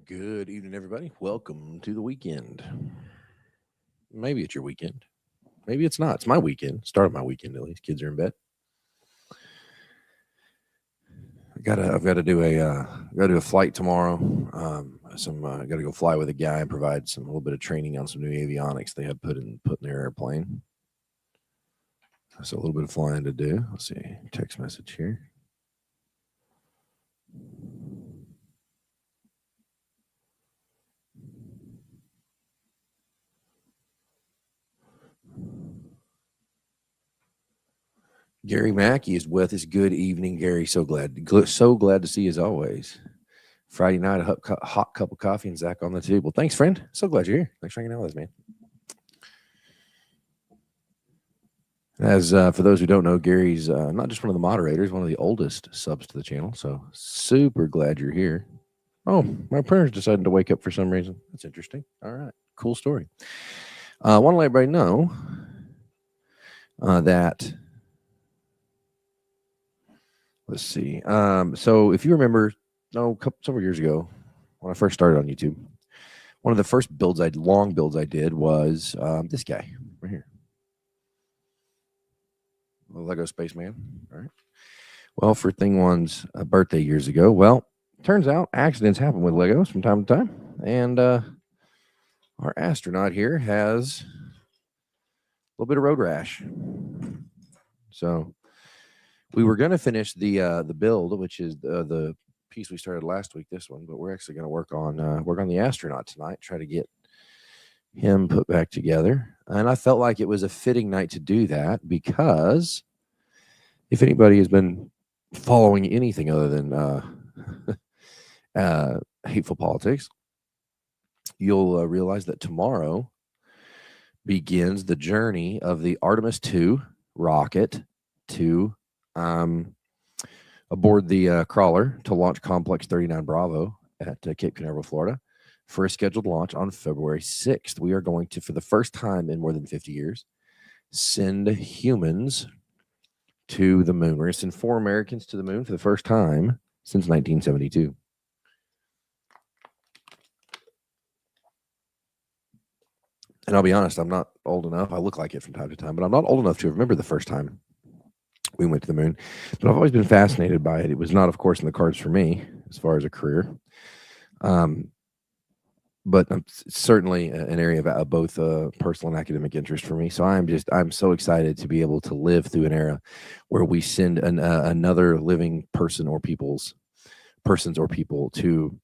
Good evening, everybody. Welcome to the weekend. Maybe it's your weekend. Maybe it's not. It's my weekend. Start of my weekend at least. Kids are in bed. I've got to do a flight tomorrow. Got to go fly with a guy and provide a little bit of training on some new avionics they have put in their airplane. So a little bit of flying to do. Let's see. Text message here. Gary Mackey is with us. Good evening, Gary. So glad to see you as always. Friday night, a hot cup of coffee and Zach on the table. Thanks, friend. So glad you're here. Thanks for hanging out with us, man. As for those who don't know, Gary's not just one of the moderators, one of the oldest subs to the channel. So super glad you're here. Oh, my parents decided to wake up for some reason. That's interesting. All right, cool story. I want to let everybody know that. Let's see. So if you remember, several years ago, when I first started on YouTube, one of the first long builds I did was this guy right here. The Lego Spaceman. All right. Well, for Thing One's birthday years ago, turns out accidents happen with Legos from time to time. And our astronaut here has a little bit of road rash. So we were going to finish the build, which is the piece we started last week, this one, but we're actually going to work on the astronaut tonight, try to get him put back together. And I felt like it was a fitting night to do that because if anybody has been following anything other than hateful politics, you'll realize that tomorrow begins the journey of the Artemis II rocket to aboard the crawler to launch Complex 39 Bravo at Cape Canaveral, Florida, for a scheduled launch on February 6th. We are going to, for the first time in more than 50 years, send humans to the moon. We're going to send 4 Americans to the moon for the first time since 1972. And I'll be honest, I'm not old enough. I look like it from time to time, but I'm not old enough to remember the first time we went to the moon. But I've always been fascinated by it. It was not, of course, in the cards for me as far as a career. But it's certainly an area of both personal and academic interest for me. So I'm so excited to be able to live through an era where we send another living persons or people to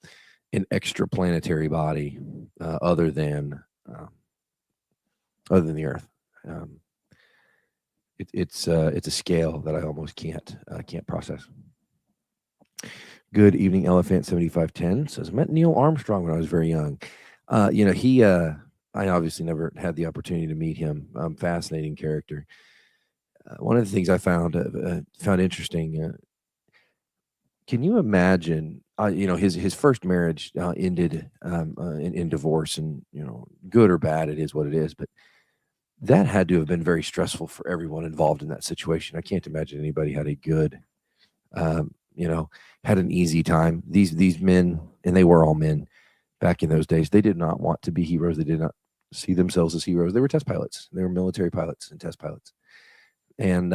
an extraplanetary body other than the Earth. It's a scale that I almost can't process. Good evening, Elephant 7510 says, met Neil Armstrong when I was very young. I obviously never had the opportunity to meet him. Fascinating character. One of the things I found interesting. Can you imagine? His first marriage ended in divorce, and good or bad, it is what it is. But that had to have been very stressful for everyone involved in that situation. I can't imagine anybody had a good, had an easy time. These men, and they were all men back in those days, they did not want to be heroes. They did not see themselves as heroes. They were test pilots. They were military pilots and test pilots. And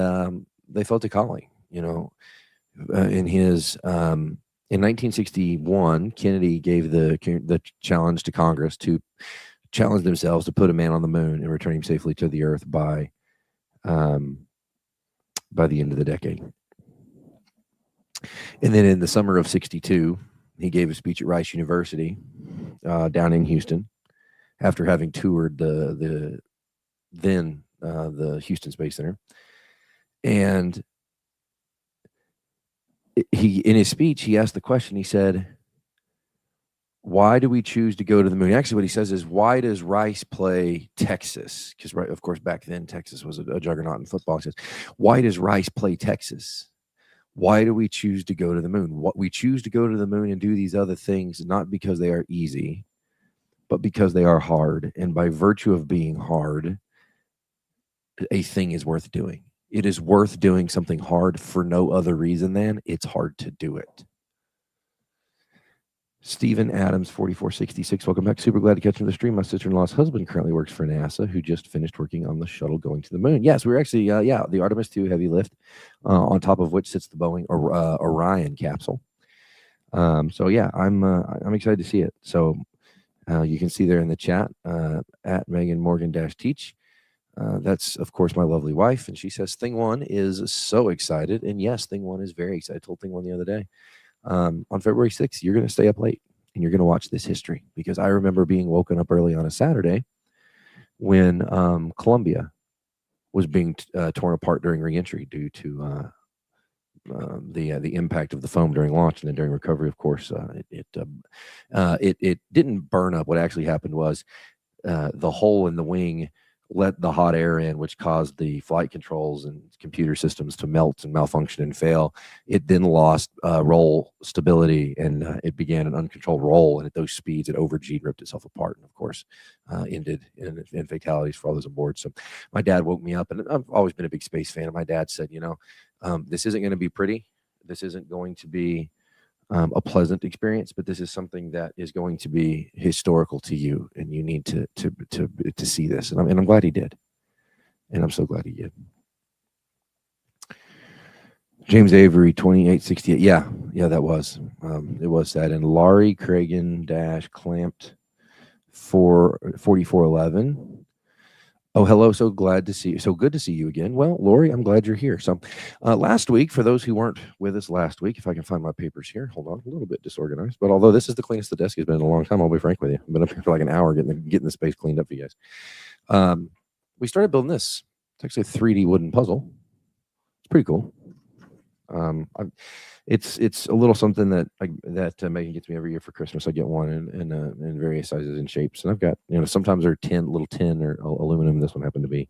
they felt a calling, in 1961, Kennedy gave the challenge to Congress to challenge themselves to put a man on the moon and return him safely to the Earth by the end of the decade. And then in the summer of 62, he gave a speech at Rice University down in Houston after having toured the Houston Space Center. And in his speech, he asked the question, he said, why do we choose to go to the moon? Actually, what he says is, why does Rice play Texas? Because, of course, back then, Texas was a juggernaut in football. He says, why does Rice play Texas? Why do we choose to go to the moon? What we choose to go to the moon and do these other things, not because they are easy, but because they are hard. And by virtue of being hard, a thing is worth doing. It is worth doing something hard for no other reason than it's hard to do it. Stephen Adams, 4466. Welcome back. Super glad to catch you on the stream. My sister-in-law's husband currently works for NASA, who just finished working on the shuttle going to the moon. Yes, we were actually, the Artemis 2 heavy lift, on top of which sits the Boeing Orion capsule. So yeah, I'm excited to see it. So you can see there in the chat at Megan Morgan Teach. That's of course my lovely wife, and she says Thing One is so excited, and yes, Thing One is very excited. I told Thing One the other day. On February 6th, you're going to stay up late and you're going to watch this history, because I remember being woken up early on a Saturday when Columbia was being torn apart during reentry due to the impact of the foam during launch, and then during recovery, of course, it didn't burn up. What actually happened was the hole in the wing let the hot air in, which caused the flight controls and computer systems to melt and malfunction and fail. It then lost roll stability, and it began an uncontrolled roll. And at those speeds, it over-G'd and ripped itself apart, and of course, ended in fatalities for all those aboard. So my dad woke me up, and I've always been a big space fan. And my dad said, this isn't going to be pretty. This isn't going to be a pleasant experience, but this is something that is going to be historical to you, and you need to see this. And I'm glad he did, and I'm so glad he did. James Avery, 2868. Yeah, that was it was that. And Laurie Cragen clamped for 4411. Oh, hello. So glad to see you. So good to see you again. Well, Lori, I'm glad you're here. So last week, for those who weren't with us last week, if I can find my papers here, hold on, a little bit disorganized, but although this is the cleanest the desk has been in a long time, I'll be frank with you. I've been up here for like an hour getting the space cleaned up for you guys. We started building this. It's actually a 3D wooden puzzle. It's pretty cool. It's a little something that Megan gets me every year for Christmas. I get one in various sizes and shapes, and I've got sometimes they're little tin or aluminum. This one happened to be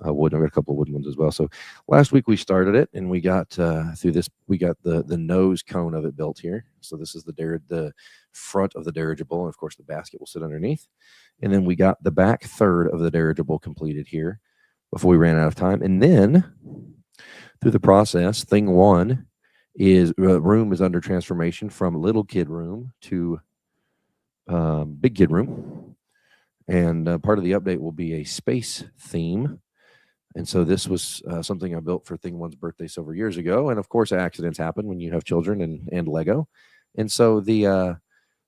wood. I've got a couple of wooden ones as well. So last week we started it, and we got through this. We got the nose cone of it built here. So this is the front of the dirigible, and of course the basket will sit underneath. And then we got the back third of the dirigible completed here before we ran out of time, and then through the process, Thing One is room is under transformation from little kid room to big kid room, and part of the update will be a space theme. And so this was something I built for Thing One's birthday several years ago, and of course accidents happen when you have children and Lego, and so the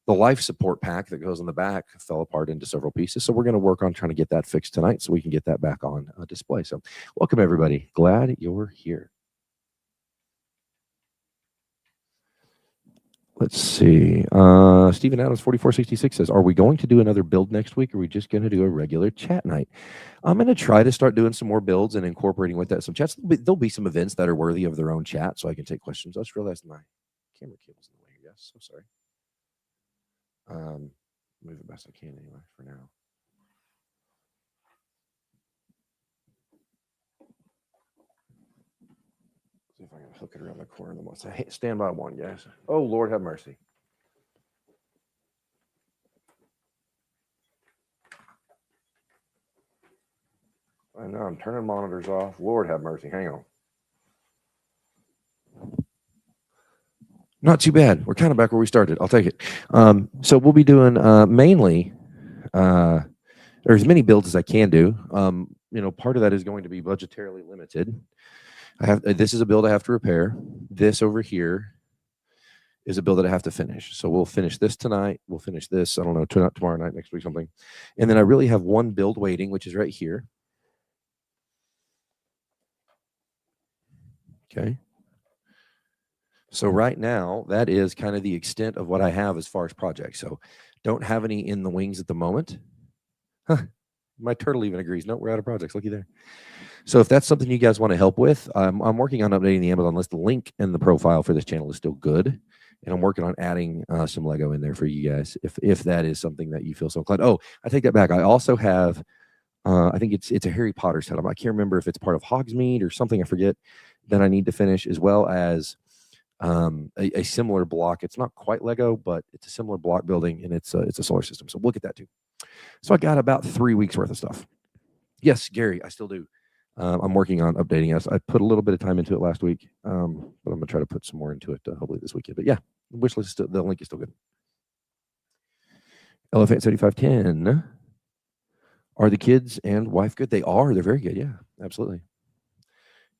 life support pack that goes on the back fell apart into several pieces. So we're going to work on trying to get that fixed tonight so we can get that back on display. So welcome everybody. Glad you're here. Let's see. Stephen Adams 4466 says, are we going to do another build next week, or are we just going to do a regular chat night? I'm going to try to start doing some more builds and incorporating with that some chats. There'll be some events that are worthy of their own chat, so I can take questions. I just realized my camera cable's in the way, I guess. So sorry. Move it best I can anyway for now. See if I can hook it around the corner. Hey, stand by one, guys. Oh, Lord have mercy. I know, I'm turning monitors off. Lord have mercy. Hang on. Not too bad. We're kind of back where we started. I'll take it. So we'll be doing mainly, or as many builds as I can do. Part of that is going to be budgetarily limited. This is a build I have to repair. This over here is a build that I have to finish. So we'll finish this tonight. We'll finish this, I don't know, tomorrow night, next week, something. And then I really have one build waiting, which is right here. Okay. So right now, that is kind of the extent of what I have as far as projects. So don't have any in the wings at the moment. Huh. My turtle even agrees. No, we're out of projects. Looky there. So if that's something you guys want to help with, I'm working on updating the Amazon list. The link and the profile for this channel is still good. And I'm working on adding some Lego in there for you guys, if that is something that you feel so inclined. Oh, I take that back. I also have, I think it's a Harry Potter setup. I can't remember if it's part of Hogsmeade or something. I forget. That I need to finish, as well as a similar block. It's not quite Lego, but it's a similar block building, and it's a solar system. So we'll look at that too. So I got about 3 weeks worth of stuff. Yes, Gary, I still do. I'm working on updating us. I put a little bit of time into it last week, but I'm gonna try to put some more into it hopefully this weekend. But yeah, wish list the link is still good. Elephant 7510. Are the kids and wife good? They are. They're very good. Yeah, absolutely.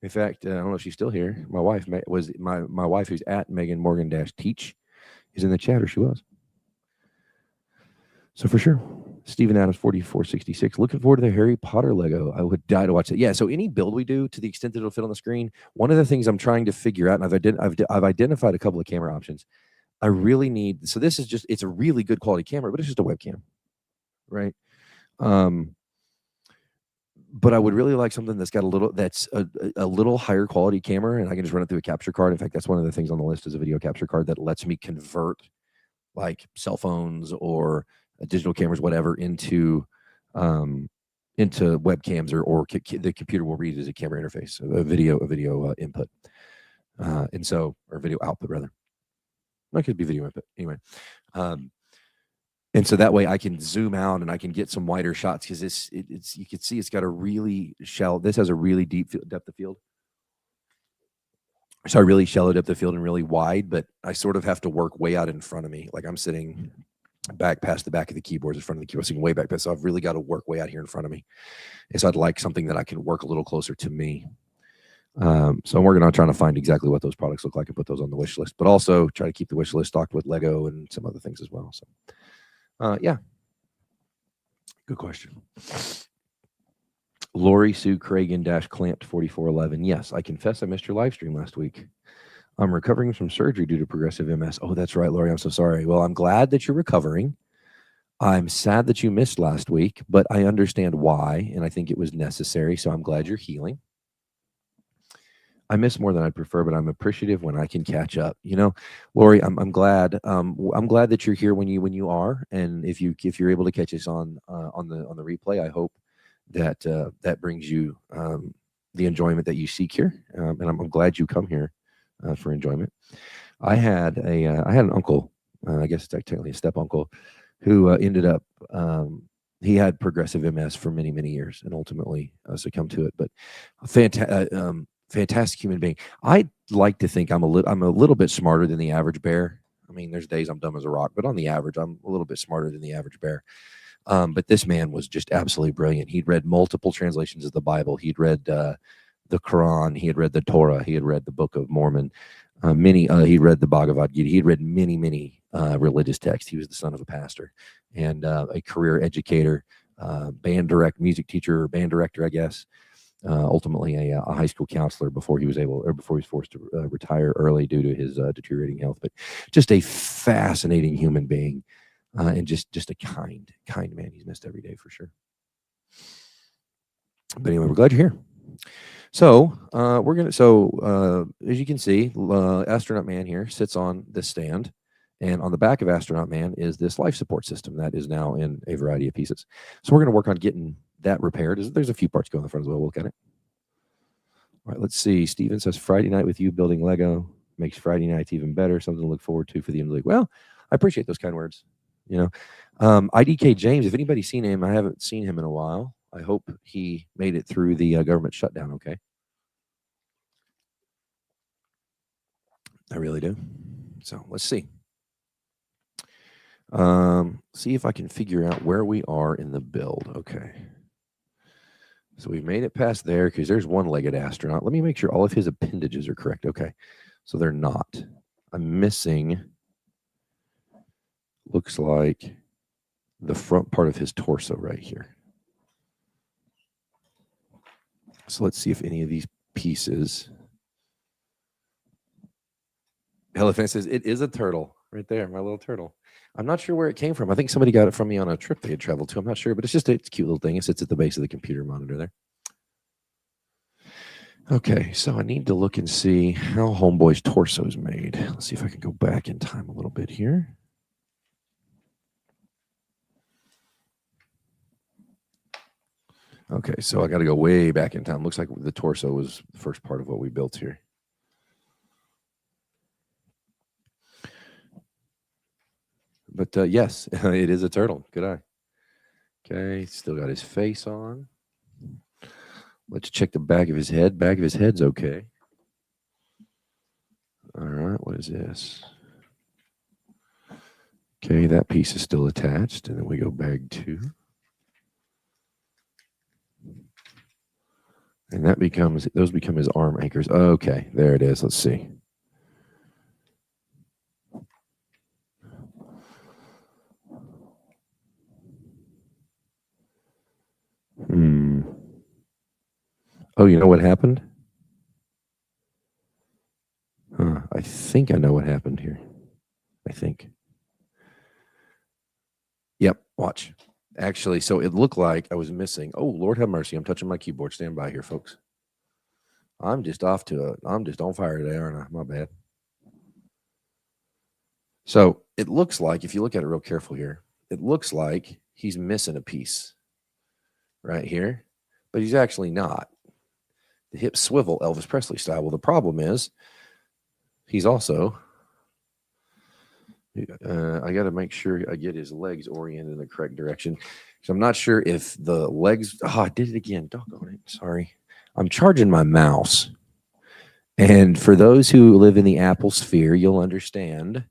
In fact, I don't know if she's still here. My wife was my wife, who's at Megan Morgan Teach, is in the chat, or she was. So for sure, Stephen Adams 4466. Looking forward to the Harry Potter Lego. I would die to watch it. Yeah. So any build we do, to the extent that it'll fit on the screen, one of the things I'm trying to figure out, and I've identified a couple of camera options. I really need. So this is just, it's a really good quality camera, but it's just a webcam, right? But I would really like something that's got a little higher quality camera, and I can just run it through a capture card. In fact, that's one of the things on the list, is a video capture card that lets me convert like cell phones or digital cameras, whatever, into webcams, or the computer will read it as a camera interface, a video input, and so, or video output rather. That could be video input anyway. And so that way I can zoom out and I can get some wider shots, because it's you can see it's got a really shallow. This has a really deep depth of field. So I really shallow depth of field and really wide, but I sort of have to work way out in front of me. Like I'm sitting back past the back of the keyboards, in front of the keyboard, sitting way back past. So I've really got to work way out here in front of me. And so I'd like something that I can work a little closer to me. So I'm working on trying to find exactly what those products look like and put those on the wish list, but also try to keep the wish list stocked with Lego and some other things as well. So. Yeah. Good question. Lori Sue Cragen Clamped 4411. Yes, I confess I missed your live stream last week. I'm recovering from surgery due to progressive MS. Oh, that's right, Lori. I'm so sorry. Well, I'm glad that you're recovering. I'm sad that you missed last week, but I understand why, and I think it was necessary. So I'm glad you're healing. I miss more than I'd prefer, but I'm appreciative when I can catch up. You know, Lori, I'm glad. I'm glad that you're here when you are, and if you're able to catch us on the replay, I hope that that brings you the enjoyment that you seek here. And I'm glad you come here for enjoyment. I had an uncle, I guess technically a step uncle, who ended up. He had progressive MS for many, many years, and ultimately succumbed to it. But fantastic human being. I like to think I'm a little bit smarter than the average bear. I mean, there's days I'm dumb as a rock, but on the average, I'm a little bit smarter than the average bear. But this man was just absolutely brilliant. He'd read multiple translations of the Bible. He'd read the Quran. He had read the Torah. He had read the Book of Mormon. He read the Bhagavad Gita. He had read many religious texts. He was the son of a pastor and a career educator, music teacher, band director, I guess. Ultimately a high school counselor before he was forced to retire early due to his deteriorating health. But just a fascinating human being, and just a kind man. He's missed every day for sure. But anyway, we're glad you're here. So as you can see, Astronaut Man here sits on this stand, and on the back of Astronaut Man is this life support system that is now in a variety of pieces. So we're going to work on getting that repaired. There's a few parts going in the front as well. We'll look at it. All right, let's see. Steven says Friday night with you building Lego makes Friday nights even better. Something to look forward to for the end of the week. Well, I appreciate those kind words. You know, IDK James, if anybody's seen him, I haven't seen him in a while. I hope he made it through the government shutdown okay. I really do. So let's see. See if I can figure out where we are in the build. Okay. So we've made it past there because there's one-legged astronaut. Let me make sure all of his appendages are correct. Okay. So they're not. I'm missing, looks like, the front part of his torso right here. So let's see if any of these pieces. Elephant says, it is a turtle right there, my little turtle. I'm not sure where it came from. I think somebody got it from me on a trip they had traveled to. I'm not sure, but it's a cute little thing. It sits at the base of the computer monitor there. Okay, so I need to look and see how Homeboy's torso is made. Let's see if I can go back in time a little bit here. Okay, so I got to go way back in time. Looks like the torso was the first part of what we built here. But yes, it is a turtle. Good eye. Okay, still got his face on. Let's check the back of his head. Back of his head's okay. All right, what is this? Okay, that piece is still attached, and then we go bag 2. And those become his arm anchors. Okay, there it is. Let's see. Oh, you know what happened? I think I know what happened here. I think. Yep, watch. Actually, so it looked like I was missing. Oh, Lord have mercy. I'm touching my keyboard. Stand by here, folks. I'm just on fire today, aren't I? My bad. So it looks like, if you look at it real careful here, it looks like he's missing a piece right here, but he's actually not. The hips swivel Elvis Presley style. Well, the problem is he's also, I got to make sure I get his legs oriented in the correct direction. So I'm not sure if the legs, I did it again. Doggone it. Sorry. I'm charging my mouse. And for those who live in the Apple sphere, you'll understand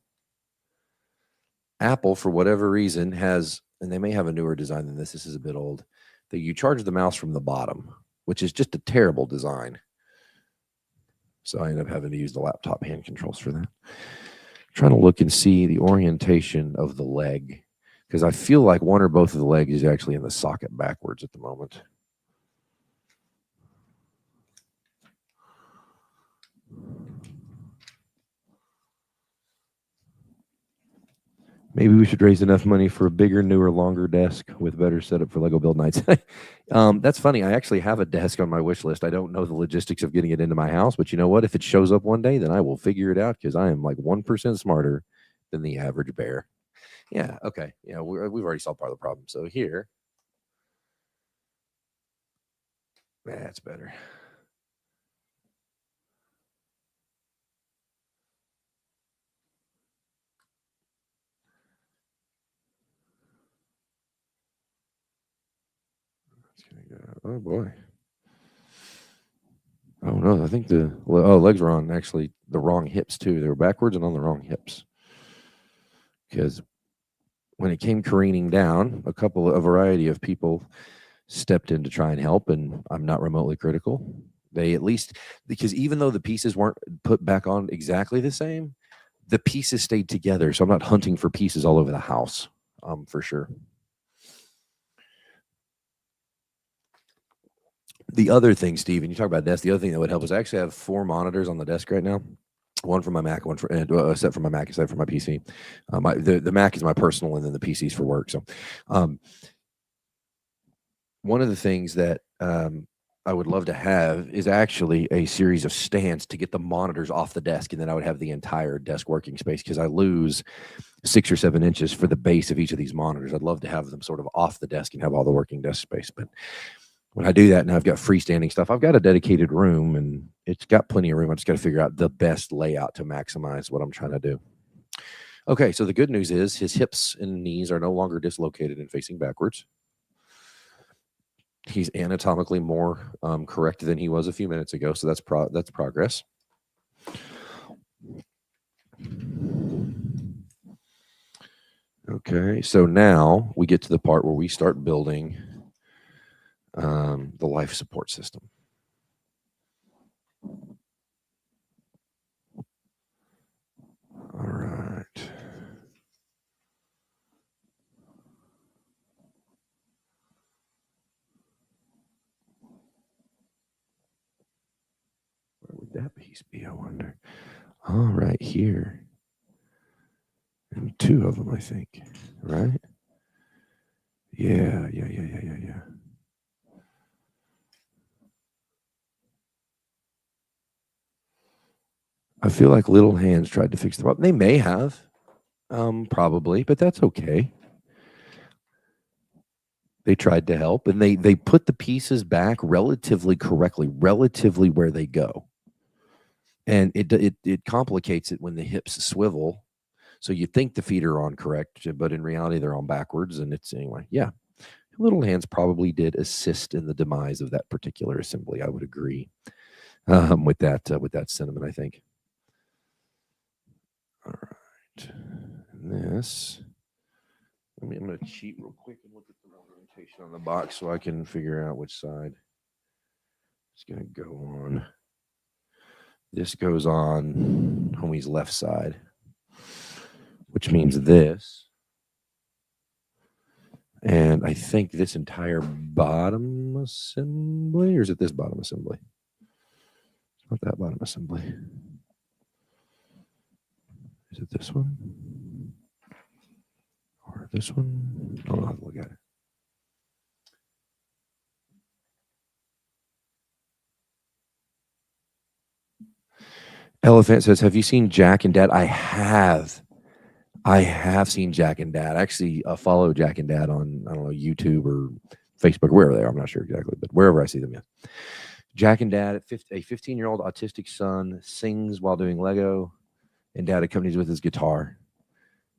Apple, for whatever reason, has, and they may have a newer design than this. This is a bit old, that you charge the mouse from the bottom, which is just a terrible design. So I end up having to use the laptop hand controls for that. I'm trying to look and see the orientation of the leg, because I feel like one or both of the legs is actually in the socket backwards at the moment. Maybe we should raise enough money for a bigger, newer, longer desk with better setup for Lego Build Nights. That's funny. I actually have a desk on my wish list. I don't know the logistics of getting it into my house, but you know what? If it shows up one day, then I will figure it out, because I am like 1% smarter than the average bear. Yeah, okay. Yeah, we've already solved part of the problem. So here, that's better. Oh boy. Oh no, I think the legs were on actually the wrong hips too. They were backwards and on the wrong hips. Because when it came careening down, a variety of people stepped in to try and help, and I'm not remotely critical. They at least, because even though the pieces weren't put back on exactly the same, the pieces stayed together. So I'm not hunting for pieces all over the house, for sure. The other thing, Steven, you talk about desk. The other thing that would help is I actually have 4 monitors on the desk right now. One for my Mac, one for a set for my Mac, a set for my PC. The Mac is my personal, and then the PC's for work. So, one of the things that I would love to have is actually a series of stands to get the monitors off the desk, and then I would have the entire desk working space, because I lose 6 or 7 inches for the base of each of these monitors. I'd love to have them sort of off the desk and have all the working desk space, but when I do that and I've got freestanding stuff, I've got a dedicated room and it's got plenty of room. I just got to figure out the best layout to maximize what I'm trying to do. Okay, so the good news is his hips and knees are no longer dislocated and facing backwards. He's anatomically more correct than he was a few minutes ago, so that's progress. Okay, so now we get to the part where we start building the life support system. All right. Where would that piece be, I wonder? All right, here. And 2 of them, I think, right? Yeah. I feel like little hands tried to fix the problem. They may have, probably, but that's okay. They tried to help, and they put the pieces back relatively correctly, relatively where they go. And it complicates it when the hips swivel. So you think the feet are on correct, but in reality they're on backwards. And it's anyway, yeah. Little hands probably did assist in the demise of that particular assembly. I would agree with that sentiment, I think. All right. And this I'm going to cheat real quick and look at the orientation on the box so I can figure out which side it's going to go on. This goes on homie's left side, which means this. And I think this entire bottom assembly, or is it this bottom assembly? It's not that bottom assembly. Is it this one? Or this one? I'll have to look at it. Elephant says, have you seen Jack and Dad? I have. I have seen Jack and Dad. I actually follow Jack and Dad on, I don't know, YouTube or Facebook, wherever they are. I'm not sure exactly, but wherever I see them, yeah. Jack and Dad, a 15-year-old autistic son, sings while doing Lego, and Dad accompanies with his guitar.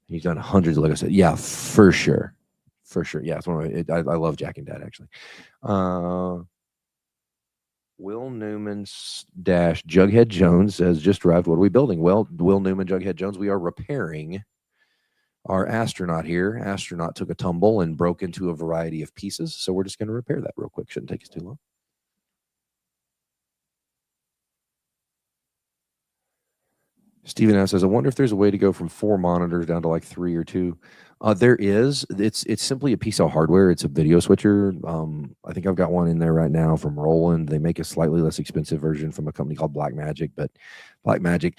He's done hundreds of Lego sets. Yeah, for sure. For sure. Yeah, it's one of I love Jack and Dad, actually. Will Newman dash Jughead Jones says, just arrived. What are we building? Well, Will Newman, Jughead Jones, we are repairing our astronaut here. Astronaut took a tumble and broke into a variety of pieces. So we're just going to repair that real quick. Shouldn't take us too long. Steven S says, I wonder if there's a way to go from 4 monitors down to like 3 or 2. There is. It's simply a piece of hardware. It's a video switcher. I think I've got one in there right now from Roland. They make a slightly less expensive version from a company called Blackmagic, but Blackmagic,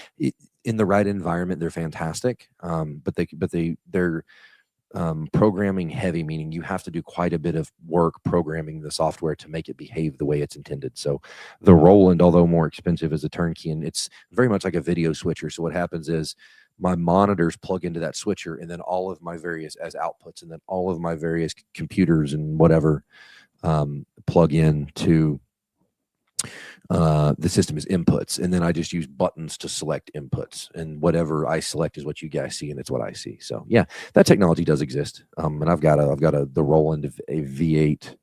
in the right environment, they're fantastic. But they're programming heavy, meaning you have to do quite a bit of work programming the software to make it behave the way it's intended. So the Roland, although more expensive, is a turnkey, and it's very much like a video switcher. So what happens is my monitors plug into that switcher, and then all of my various as outputs, and then all of my various computers and whatever plug in to the system is inputs, and then I just use buttons to select inputs, and whatever I select is what you guys see, and it's what I see. So yeah, that technology does exist, and I've got the Roland of a V8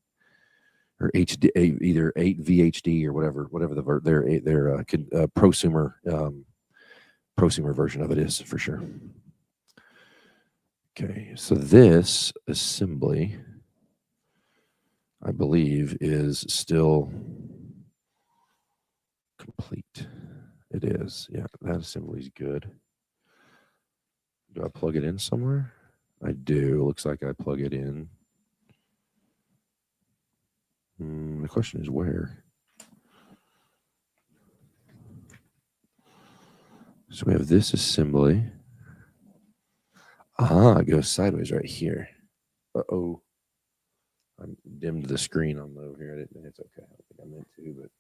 or HD, either 8 VHD or whatever their prosumer prosumer version of it is for sure. Okay, so this assembly, I believe, is still complete. It is. Yeah, that assembly is good. Do I plug it in somewhere? I do. Looks like I plug it in. The question is where? So we have this assembly. It goes sideways right here. Uh-oh. I dimmed the screen on over here. It's okay. I don't think I meant to, but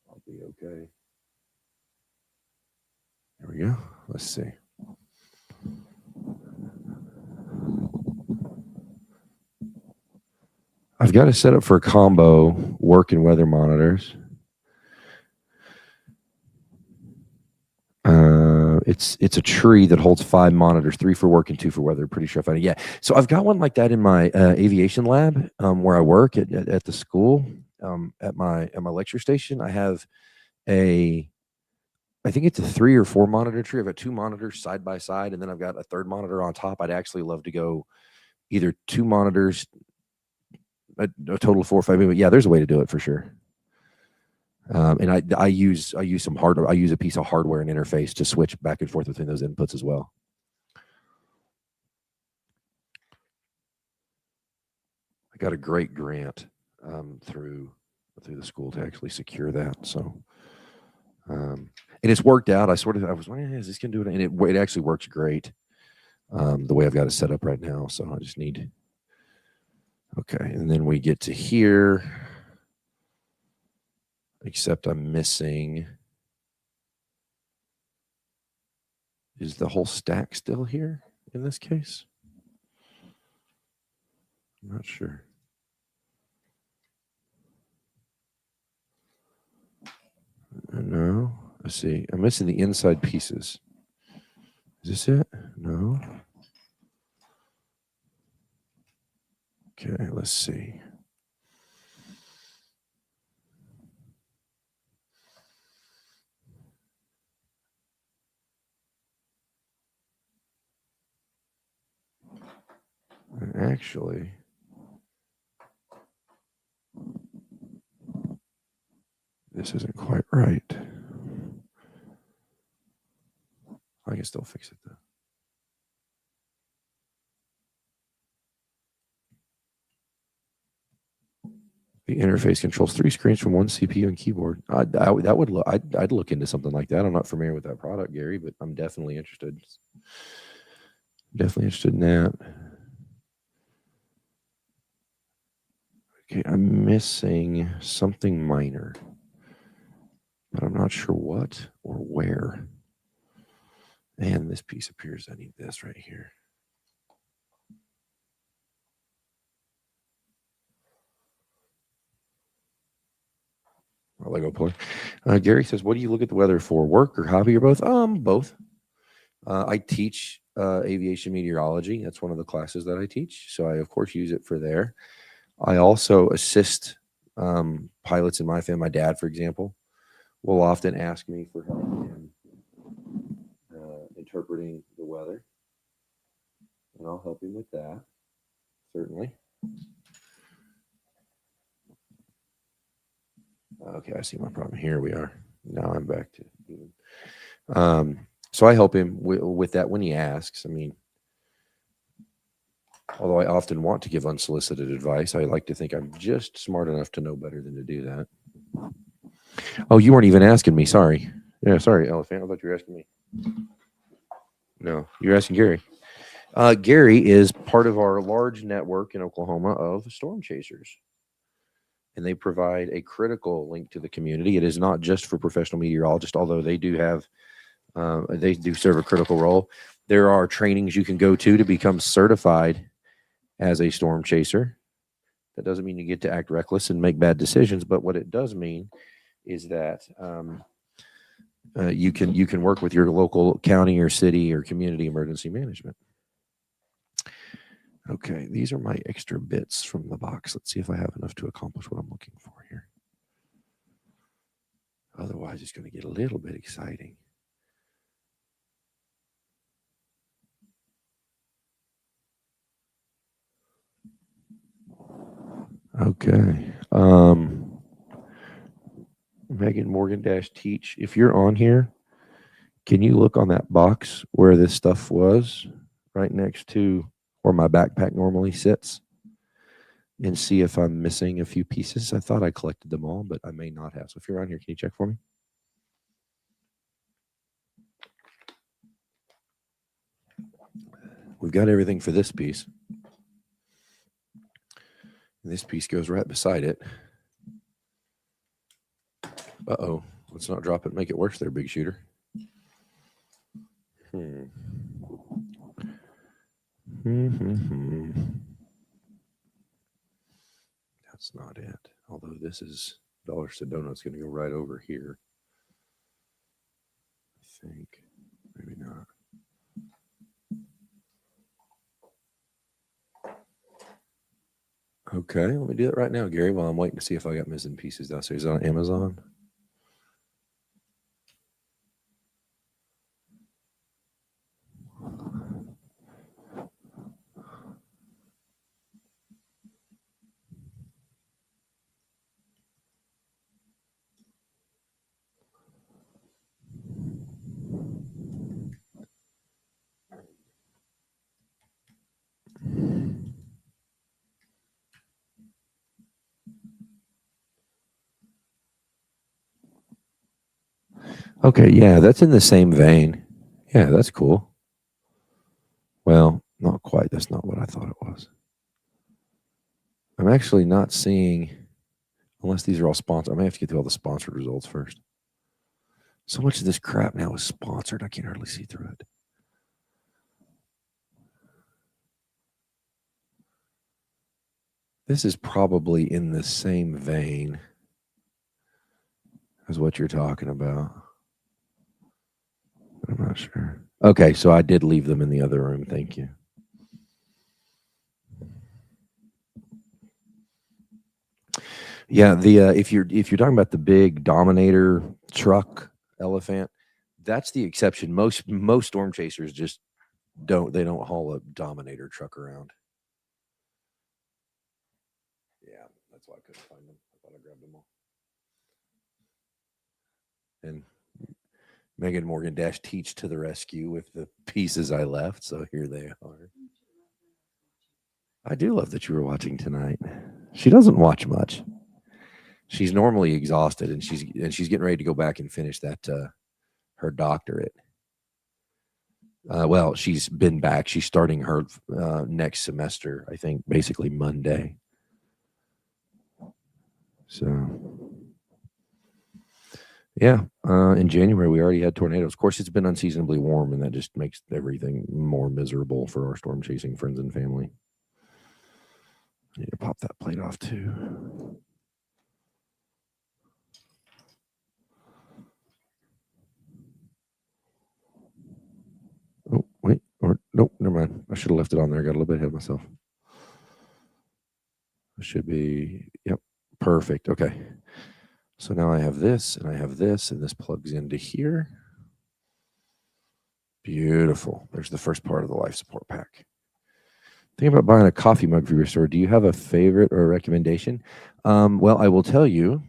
I'll be okay. There we go. Let's see. I've got it set up for a combo work and weather monitors. It's a tree that holds 5 monitors, 3 for work and 2 for weather. Pretty sure I found it. Yeah. So I've got one like that in my aviation lab where I work at the school. At my lecture station, I have I think it's a 3 or 4 monitor tree. I've got 2 monitors side by side, and then I've got a third monitor on top. I'd actually love to go either 2 monitors, a total of 4 or 5. But yeah, there's a way to do it for sure. And I use some hardware. I use a piece of hardware and interface to switch back and forth between those inputs as well. I got a great grant through the school to actually secure that. So, and it's worked out. I was wondering, is this gonna do it? And it actually works great. The way I've got it set up right now. So I just need. Okay, and then we get to here. Except I'm missing. Is the whole stack still here in this case? I'm not sure. No. Let's see. I'm missing the inside pieces. Is this it? No. Okay, let's see. Actually, this isn't quite right. I can still fix it though. The interface controls 3 screens from one CPU and keyboard. I'd look into something like that. I'm not familiar with that product, Gary, but I'm definitely interested. Definitely interested in that. Okay, I'm missing something minor, but I'm not sure what or where. And this piece appears. I need this right here. Lego play. Gary says, "What do you look at the weather for? Work or hobby or both?" Both. I teach aviation meteorology. That's one of the classes that I teach. So I, of course, use it for there. I also assist pilots in my family. My dad, for example, will often ask me for help in interpreting the weather, and I'll help him with that, certainly. Okay, I see my problem. Here we are. Now I'm back to even. So I help him with that when he asks. I mean, although I often want to give unsolicited advice, I like to think I'm just smart enough to know better than to do that. Oh, you weren't even asking me. Sorry. Yeah, sorry, Elephant. I thought you were asking me. No, you're asking Gary. Gary is part of our large network in Oklahoma of storm chasers. And they provide a critical link to the community. It is not just for professional meteorologists, although they do have, they do serve a critical role. There are trainings you can go to become certified as a storm chaser. That doesn't mean you get to act reckless and make bad decisions, but what it does mean is that you can work with your local county or city or community emergency management. Okay, these are my extra bits from the box. Let's see if I have enough to accomplish what I'm looking for here. Otherwise, it's going to get a little bit exciting. Okay. Megan Morgan Teach. If you're on here, can you look on that box where this stuff was, right next to where my backpack normally sits, and see if I'm missing a few pieces? I thought I collected them all, but I may not have. So if you're on here, can you check for me? We've got everything for this piece. And this piece goes right beside it. Uh-oh. Let's not drop it and make it worse there, big shooter. That's not it. Although this is Dollar Sedona. It's going to go right over here. I think. Maybe not. Okay, let me do it right now, Gary, while I'm waiting to see if I got missing pieces downstairs on Amazon. Okay, yeah, that's in the same vein. Yeah, that's cool. Well, not quite. That's not what I thought it was. I'm actually not seeing, unless these are all sponsored. I may have to get through all the sponsored results first. So much of this crap now is sponsored. I can hardly see through it. This is probably in the same vein as what you're talking about. I'm not sure. Okay, so I did leave them in the other room. Thank you. Yeah, the if you're talking about the big Dominator truck Elephant, that's the exception. Most storm chasers just don't haul a Dominator truck around. That's why I couldn't find them. I thought I grabbed them all. And Megan Morgan Dash teach to the rescue with the pieces I left. So here they are. I do love that you were watching tonight. She doesn't watch much. She's normally exhausted, and she's getting ready to go back and finish that her doctorate. Well, she's been back. She's starting her next semester, I think, basically Monday. So, yeah, in January, we already had tornadoes. Of course, it's been unseasonably warm, and that just makes everything more miserable for our storm chasing friends and family. I need to pop that plate off, too. Oh, wait. Or nope, never mind. I should have left it on there. I got a little bit ahead of myself. It should be, yep, perfect. Okay. So now I have this, and I have this, and this plugs into here. Beautiful. There's the first part of the life support pack. Think about buying a coffee mug for your store. Do you have a favorite or a recommendation? Well, I will tell you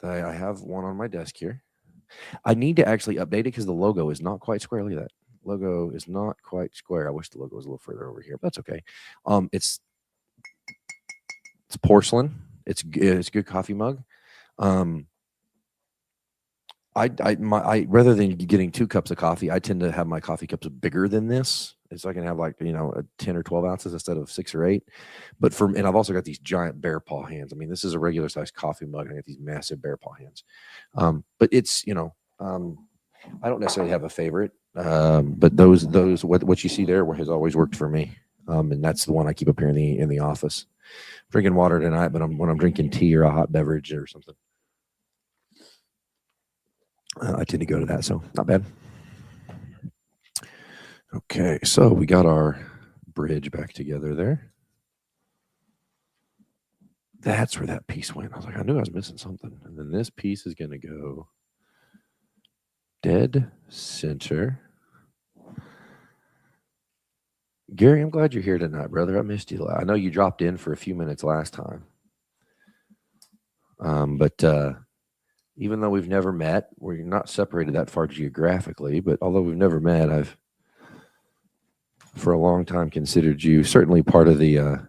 that I have one on my desk here. I need to actually update it because the logo is not quite square. Look at that. Logo is not quite square. I wish the logo was a little further over here, but that's okay. It's porcelain. It's a good coffee mug. I rather than getting 2 cups of coffee, I tend to have my coffee cups bigger than this, so I can have like 10 or 12 ounces instead of 6 or 8. But and I've also got these giant bear paw hands. I mean, this is a regular size coffee mug, and I got these massive bear paw hands. But it's I don't necessarily have a favorite, but those what you see there has always worked for me, and that's the one I keep up here in the office. Drinking water tonight, but when I'm drinking tea or a hot beverage or something, I tend to go to that, so not bad. Okay, so we got our bridge back together there. That's where that piece went. I was like, I knew I was missing something. And then this piece is going to go dead center. Gary, I'm glad you're here tonight, brother. I missed you. I know you dropped in for a few minutes last time. But even though we've never met, we're not separated that far geographically, but although we've never met, I've for a long time considered you certainly part of the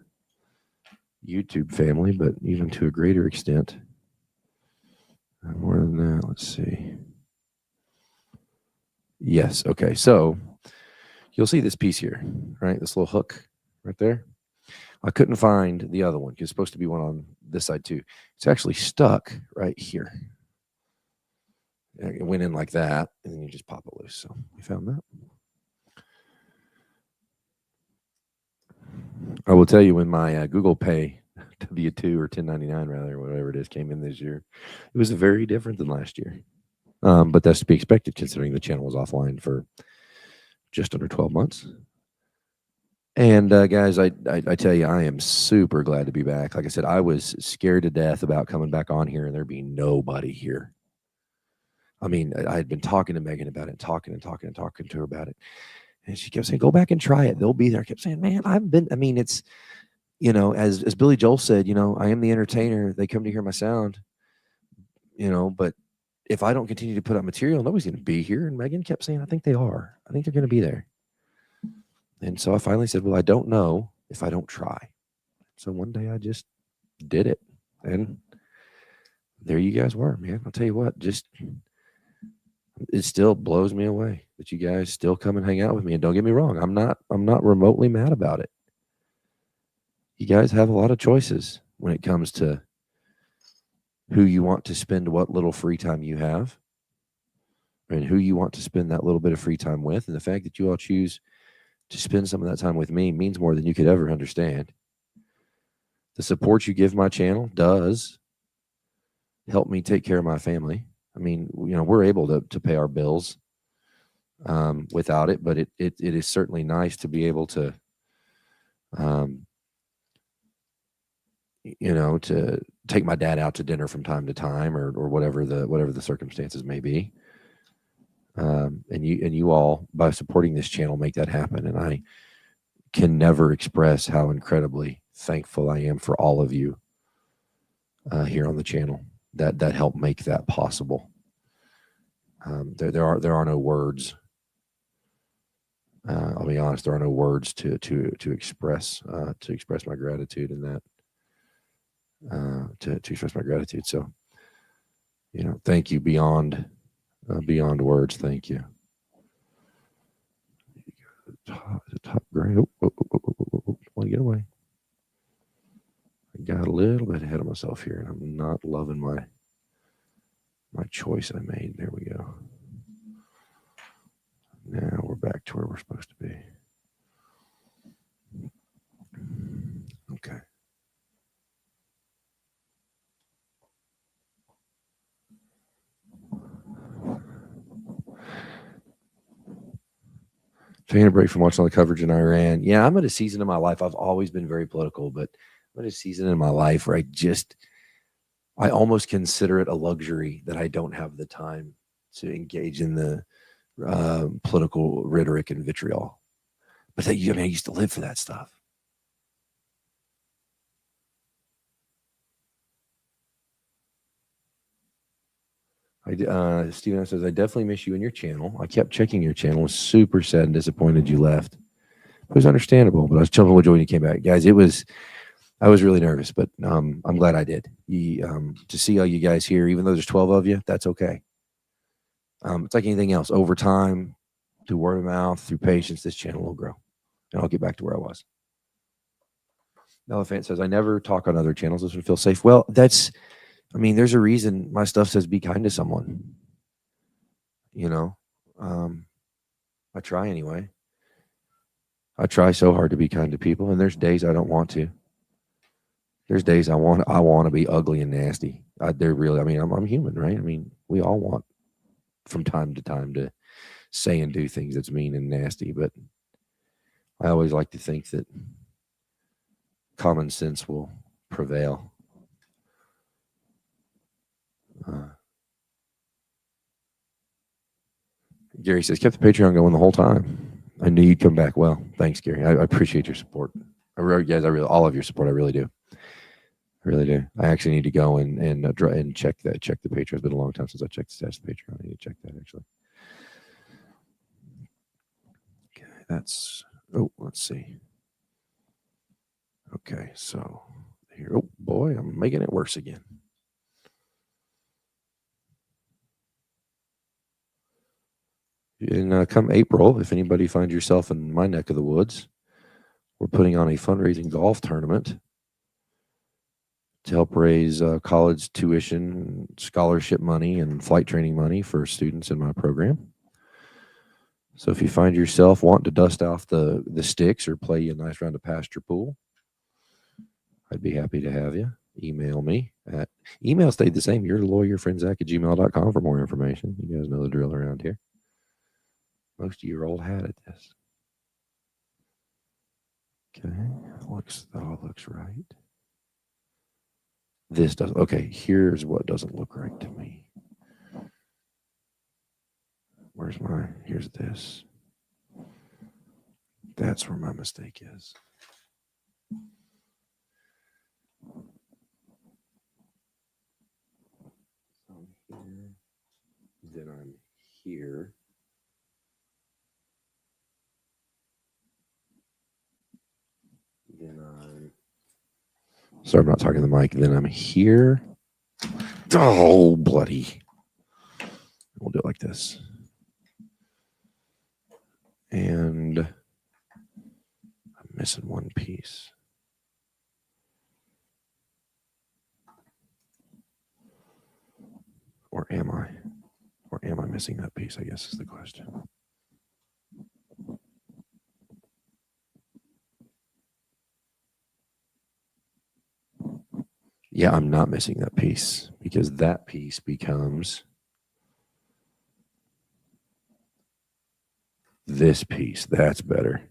YouTube family, but even to a greater extent. More than that, let's see. Yes, okay. So you'll see this piece here, right? This little hook right there. I couldn't find the other one. It's supposed to be one on this side too. It's actually stuck right here. It went in like that, and then you just pop it loose. So we found that. I will tell you, when my Google Pay W-2 or 1099 rather, whatever it is, came in this year, it was very different than last year. But that's to be expected considering the channel was offline for just under 12 months. And guys, I tell you, I am super glad to be back. Like I said, I was scared to death about coming back on here and there being nobody here. I mean, I had been talking to Megan about it, talking to her about it. And she kept saying, go back and try it. They'll be there. I kept saying, man, it's, as Billy Joel said, I am the entertainer. They come to hear my sound, but if I don't continue to put out material, nobody's going to be here. And Megan kept saying, I think they are. I think they're going to be there. And so I finally said, well, I don't know if I don't try. So one day I just did it. And there you guys were, man. I'll tell you what, it still blows me away that you guys still come and hang out with me. And don't get me wrong, I'm not remotely mad about it. You guys have a lot of choices when it comes to who you want to spend what little free time you have and who you want to spend that little bit of free time with. And the fact that you all choose to spend some of that time with me means more than you could ever understand. The support you give my channel does help me take care of my family. I mean, we're able to pay our bills without it, but it is certainly nice to be able to, to take my dad out to dinner from time to time, or whatever the circumstances may be. And you all, by supporting this channel, make that happen. And I can never express how incredibly thankful I am for all of you here on the channel that help make that possible. There are no words. I'll be honest. There are no words to express my gratitude in that. To express my gratitude. So, thank you beyond words. Thank you. The top grade. Want to get away. I got a little bit ahead of myself here, and I'm not loving my choice I made. There we go. Now we're back to where we're supposed to be. Okay. Taking a break from watching all the coverage in Iran. Yeah, I'm at a season in my life. I've always been very political, but I'm at a season in my life where I almost consider it a luxury that I don't have the time to engage in the political rhetoric and vitriol. But I used to live for that stuff. Steven says, I definitely miss you and your channel. I kept checking your channel. I was super sad and disappointed you left. It was understandable, but I was jumping with joy when you came back. Guys, I was really nervous, but I'm glad I did. To see all you guys here, even though there's 12 of you, that's okay. It's like anything else. Over time, through word of mouth, through patience, this channel will grow. And I'll get back to where I was. Elephant says, I never talk on other channels. This would feel safe. Well, there's a reason my stuff says be kind to someone. I try anyway. I try so hard to be kind to people, and there's days I don't want to. There's days I want to be ugly and nasty. I'm human, right? We all want from time to time to say and do things that's mean and nasty, but I always like to think that common sense will prevail. Gary says, kept the Patreon going the whole time. I knew you'd come back. Well, thanks, Gary. I appreciate your support. All of your support. I really do. I really do. I actually need to go and check the Patreon. It's been a long time since I checked the status of the Patreon. I need to check that actually. Okay, let's see. Okay, so here. Oh boy, I'm making it worse again. And come April, if anybody finds yourself in my neck of the woods, we're putting on a fundraising golf tournament to help raise college tuition, scholarship money, and flight training money for students in my program. So if you find yourself wanting to dust off the sticks or play a nice round of pasture pool, I'd be happy to have you. Email me at email stayed the same. Your lawyer friend Zach at gmail.com for more information. You guys know the drill around here. Most of you are old hat at this. Okay, that all looks right. This does okay. Here's what doesn't look right to me. Here's this. That's where my mistake is. Then I'm here. Sorry, I'm not talking to the mic. Then I'm here. Oh, bloody. We'll do it like this. And I'm missing one piece. Or am I? Or am I missing that piece, I guess is the question. Yeah, I'm not missing that piece because that piece becomes this piece. That's better.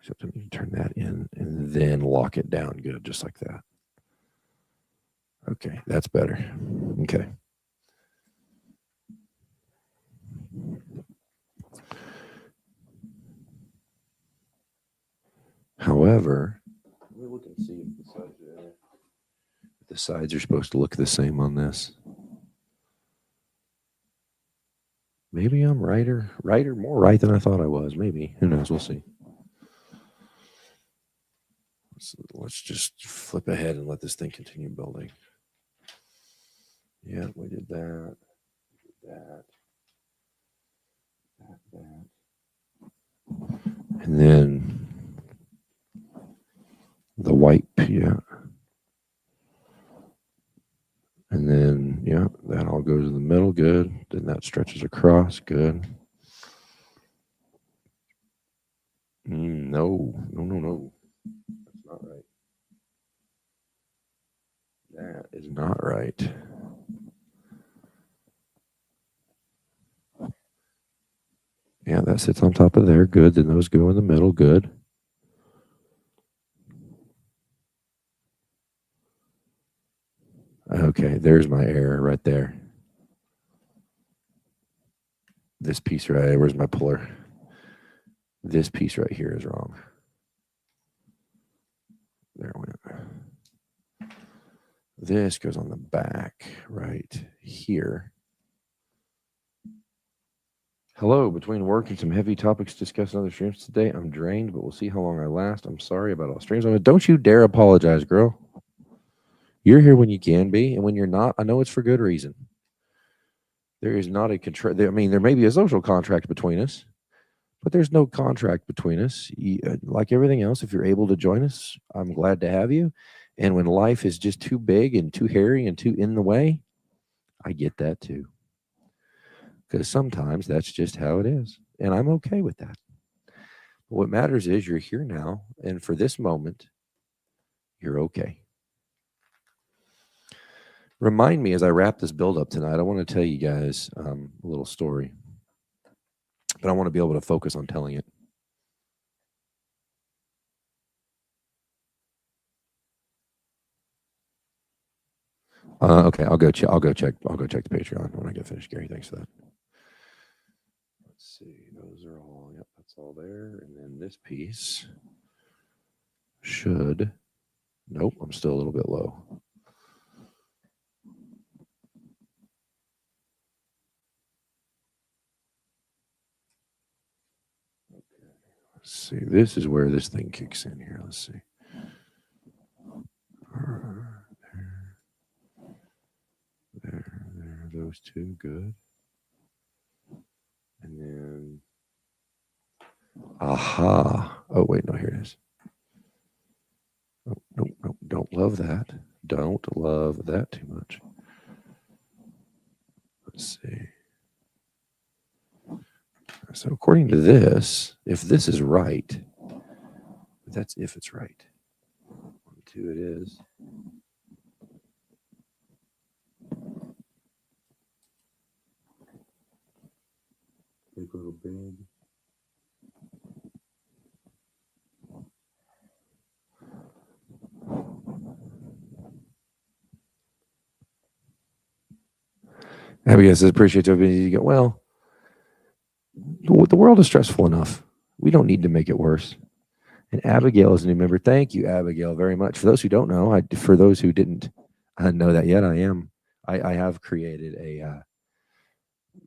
Except I need to turn that in and then lock it down good, just like that. Okay, that's better. Okay. However, let me look in The sides are supposed to look the same on this. Maybe I'm more right than I thought I was. Maybe. Who knows? We'll see. Let's just flip ahead and let this thing continue building. Yeah, we did that. That. And then the white, yeah. And then, yeah, that all goes in the middle, good. Then that stretches across, good. No. That's not right. That is not right. Yeah, that sits on top of there, good. Then those go in the middle, good. Okay, there's my error right there. This piece right, where's my puller? This piece right here is wrong. There it went. This goes on the back right here. Hello, between work and some heavy topics discussed in other streams today, I'm drained, but we'll see how long I last. I'm sorry about all streams. Don't you dare apologize, girl. You're here when you can be, and when you're not, I know it's for good reason. There is not a contract. I mean, there may be a social contract between us, but there's no contract between us. Like everything else, if you're able to join us, I'm glad to have you. And when life is just too big and too hairy and too in the way, I get that too. Because sometimes that's just how it is. And I'm okay with that. But what matters is you're here now. And for this moment, you're okay. Remind me as I wrap this build up tonight, I want to tell you guys a little story. But I want to be able to focus on telling it. Okay, I'll go check the Patreon when I get finished, Gary. Thanks for that. Let's see. Those are all, yep, that's all there. And then this piece should, nope, I'm still a little bit low. Okay. Let's see. This is where this thing kicks in here. Let's see. There, those two, good. And then, aha. Oh, wait, no, here it is. Oh, nope, don't love that. Don't love that too much. Let's see. So according to this, if this is right, that's if it's right. 1, 2, it is. Big little big. Abigail says, appreciate everybody. You go, well, the world is stressful enough. We don't need to make it worse. And Abigail is a new member. Thank you, Abigail, very much. For those who don't know, for those who didn't know that yet, I have created a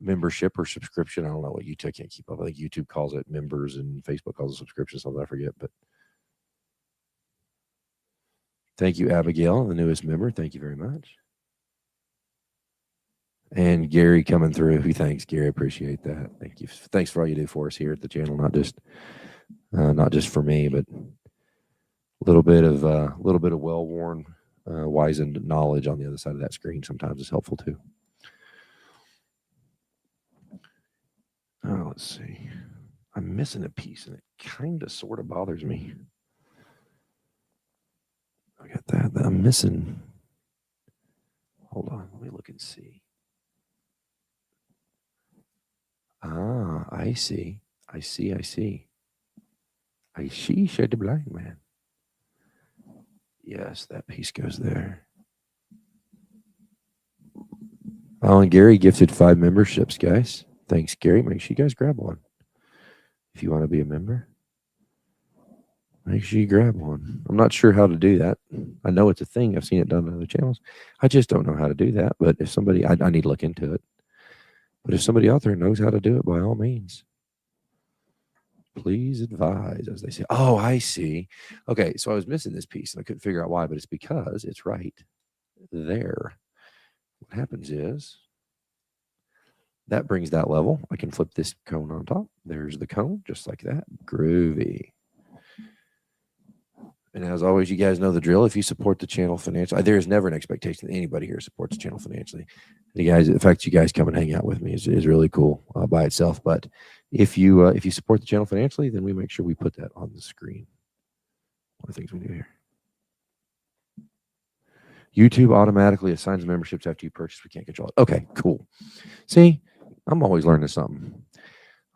membership or subscription. I don't know what YouTube, I can't keep up. I think YouTube calls it members and Facebook calls it subscription, something I forget. But thank you, Abigail, the newest member. Thank you very much. And Gary coming through. Thanks, Gary. Appreciate that. Thank you. Thanks for all you do for us here at the channel. Not just for me, but a little bit of well-worn, wizened knowledge on the other side of that screen sometimes is helpful too. Oh, let's see. I'm missing a piece, and it kind of sort of bothers me. I got that. I'm missing. Hold on. Let me look and see. Ah, I see. I see Shed the Blind Man. Yes, that piece goes there. Oh, and Gary gifted 5 memberships, guys. Thanks, Gary. Make sure you guys grab one if you want to be a member. make sure you grab one. I'm not sure how to do that. I know it's a thing. I've seen it done on other channels. I just don't know how to do that. But if somebody, I need to look into it. But if somebody out there knows how to do it, by all means, please advise, as they say. Oh, I see. Okay, so I was missing this piece and I couldn't figure out why, but it's because it's right there. What happens is that brings that level. I can flip this cone on top. There's the cone, just like that. Groovy. And as always, you guys know the drill. If you support the channel financially, there is never an expectation that anybody here supports the channel financially. You guys, the fact you guys come and hang out with me is really cool by itself. But if you support the channel financially, then we make sure we put that on the screen. One of the things we do here. YouTube automatically assigns memberships after you purchase. We can't control it. Okay, cool. See, I'm always learning something.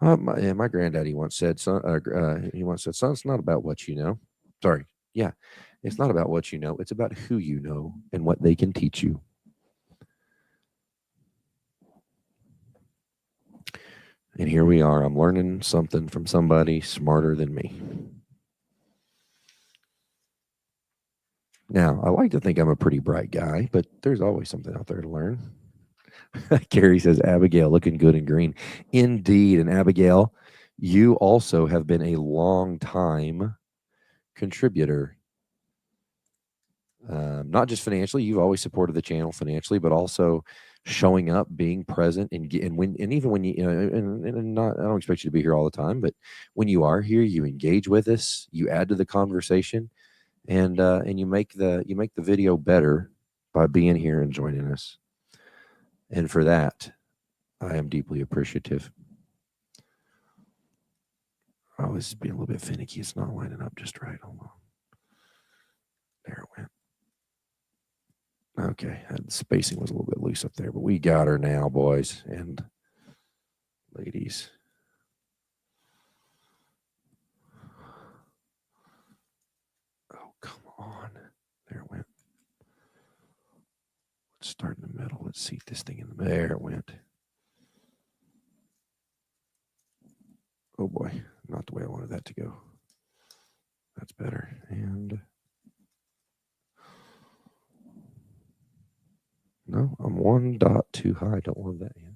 My granddaddy once said, son, it's not about what you know. Sorry. Yeah, it's not about what you know. It's about who you know and what they can teach you. And here we are. I'm learning something from somebody smarter than me. Now, I like to think I'm a pretty bright guy, but there's always something out there to learn. Gary says, Abigail looking good in green. Indeed. And Abigail, you also have been a long time contributor. Not just financially, you've always supported the channel financially, but also showing up, being present, and even when you, and not, I don't expect you to be here all the time, but when you are here, you engage with us, you add to the conversation, and you make the video better by being here and joining us. And for that, I am deeply appreciative. Oh, this is being a little bit finicky. It's not lining up just right. Hold on. There it went. Okay, the spacing was a little bit loose up there, but we got her now, boys and ladies. Oh, come on. There it went. Let's start in the middle. Let's seat this thing in the middle. There it went. Oh, boy. Not the way I wanted that to go. That's better. And no, I'm 1 dot too high. Don't want that yet.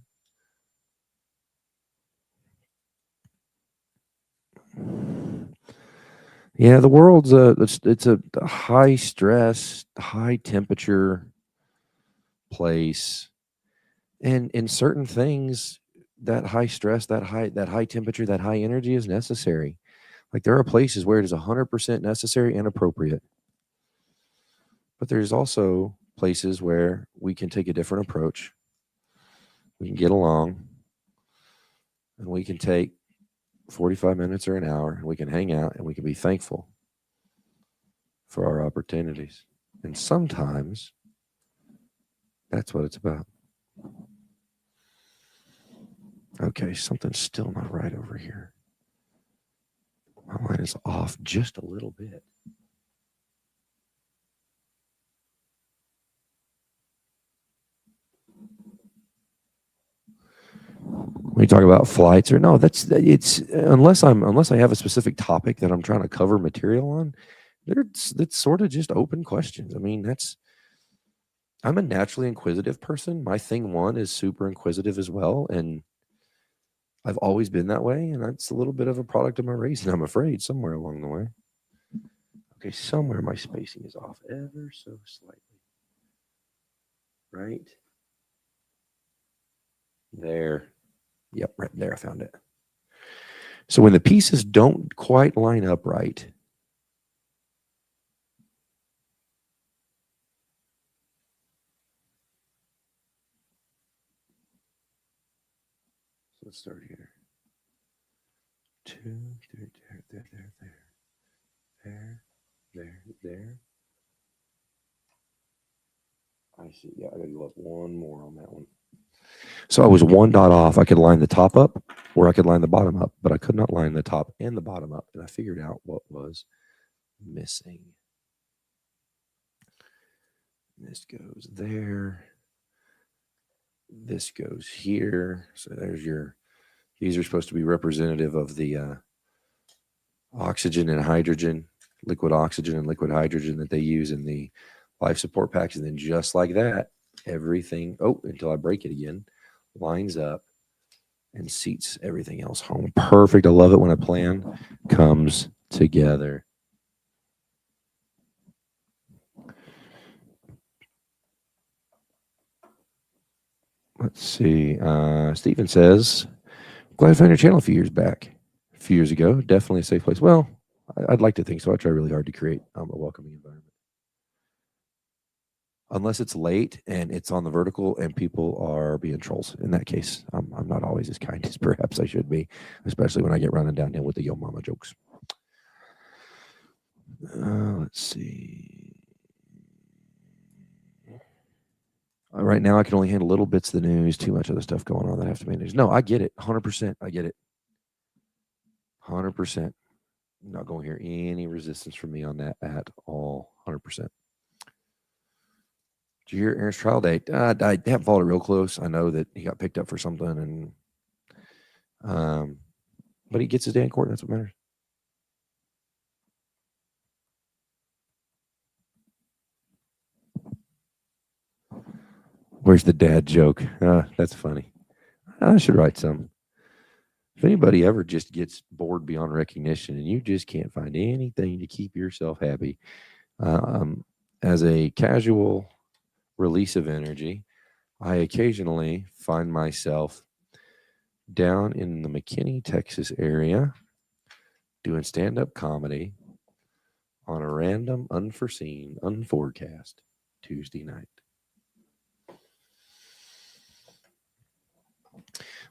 Yeah, the world's it's a high stress, high temperature place, and in certain things, that high stress, that high temperature, that high energy is necessary. Like there are places where it is 100% necessary and appropriate, but there's also places where we can take a different approach. We can get along, and we can take 45 minutes or an hour, and we can hang out, and we can be thankful for our opportunities. And sometimes that's what it's about. Okay, something's still not right over here. My line is off just a little bit. When you talk about flights or no, it's unless I have a specific topic that I'm trying to cover material on, it's sort of just open questions. I mean, I'm a naturally inquisitive person. My thing one is super inquisitive as well, and I've always been that way, and that's a little bit of a product of my raising, I'm afraid, somewhere along the way. Okay, somewhere my spacing is off ever so slightly. Right there. Yep, right there. I found it. So when the pieces don't quite line up right, so let's start here. 2, 3, there. I see. Yeah, I gotta go up one more on that one. So I was 1 dot off. I could line the top up or I could line the bottom up, but I could not line the top and the bottom up. And I figured out what was missing. This goes there. This goes here. So there's these are supposed to be representative of the oxygen and hydrogen liquid oxygen and liquid hydrogen that they use in the life support packs. And then just like that, everything, until I break it again, lines up and seats everything else home. Perfect. I love it when a plan comes together. Let's see. Stephen says, glad I found your channel a few years ago. Definitely a safe place. Well, I'd like to think so. I try really hard to create a welcoming environment. Unless it's late and it's on the vertical and people are being trolls. In that case, I'm not always as kind as perhaps I should be, especially when I get running downhill with the yo mama jokes. Let's see. Right now, I can only handle little bits of the news. Too much other stuff going on that I have to manage. No, I get it. 100%. I get it. 100%. Not going to hear any resistance from me on that at all. 100%. Did you hear Aaron's trial date? I haven't followed it real close. I know that he got picked up for something, and but he gets his day in court. That's what matters. Where's the dad joke? That's funny. I should write some. If anybody ever just gets bored beyond recognition and you just can't find anything to keep yourself happy, as a casual release of energy, I occasionally find myself down in the McKinney, Texas area doing stand-up comedy on a random, unforeseen, unforecast Tuesday night.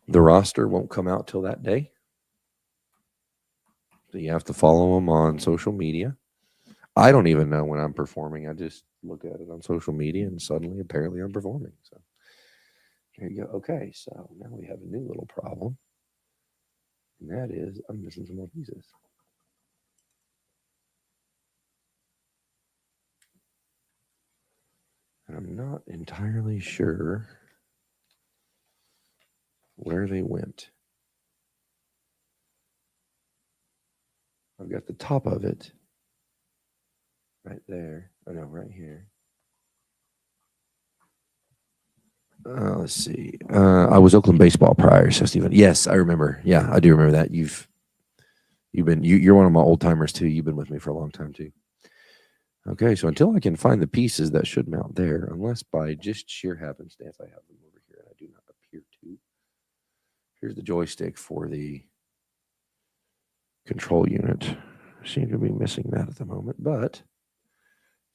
The roster won't come out till that day. So you have to follow them on social media. I don't even know when I'm performing. I just look at it on social media and suddenly, apparently, I'm performing. So there you go. Okay, so now we have a new little problem. And that is I'm missing some more pieces. And I'm not entirely sure where they went. I've got the top of it right there. Oh, no, right here. Let's see. I was Oakland baseball prior, so Stephen. Yes, I remember. Yeah, I do remember that. You're one of my old timers too. You've been with me for a long time too. Okay, so until I can find the pieces that should mount there, unless by just sheer happenstance I have them over here, and I do not appear to. Here's the joystick for the control unit. I seem to be missing that at the moment, but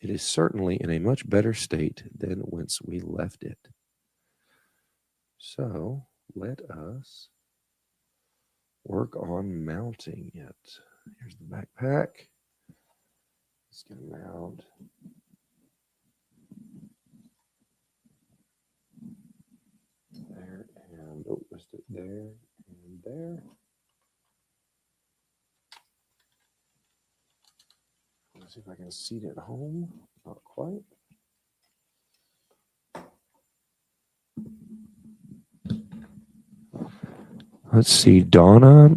it is certainly in a much better state than whence we left it. So let us work on mounting it. Here's the backpack. It's going to mount. There and let's do it there and there. Let's see if I can seat it home. Not quite. Let's see, Donna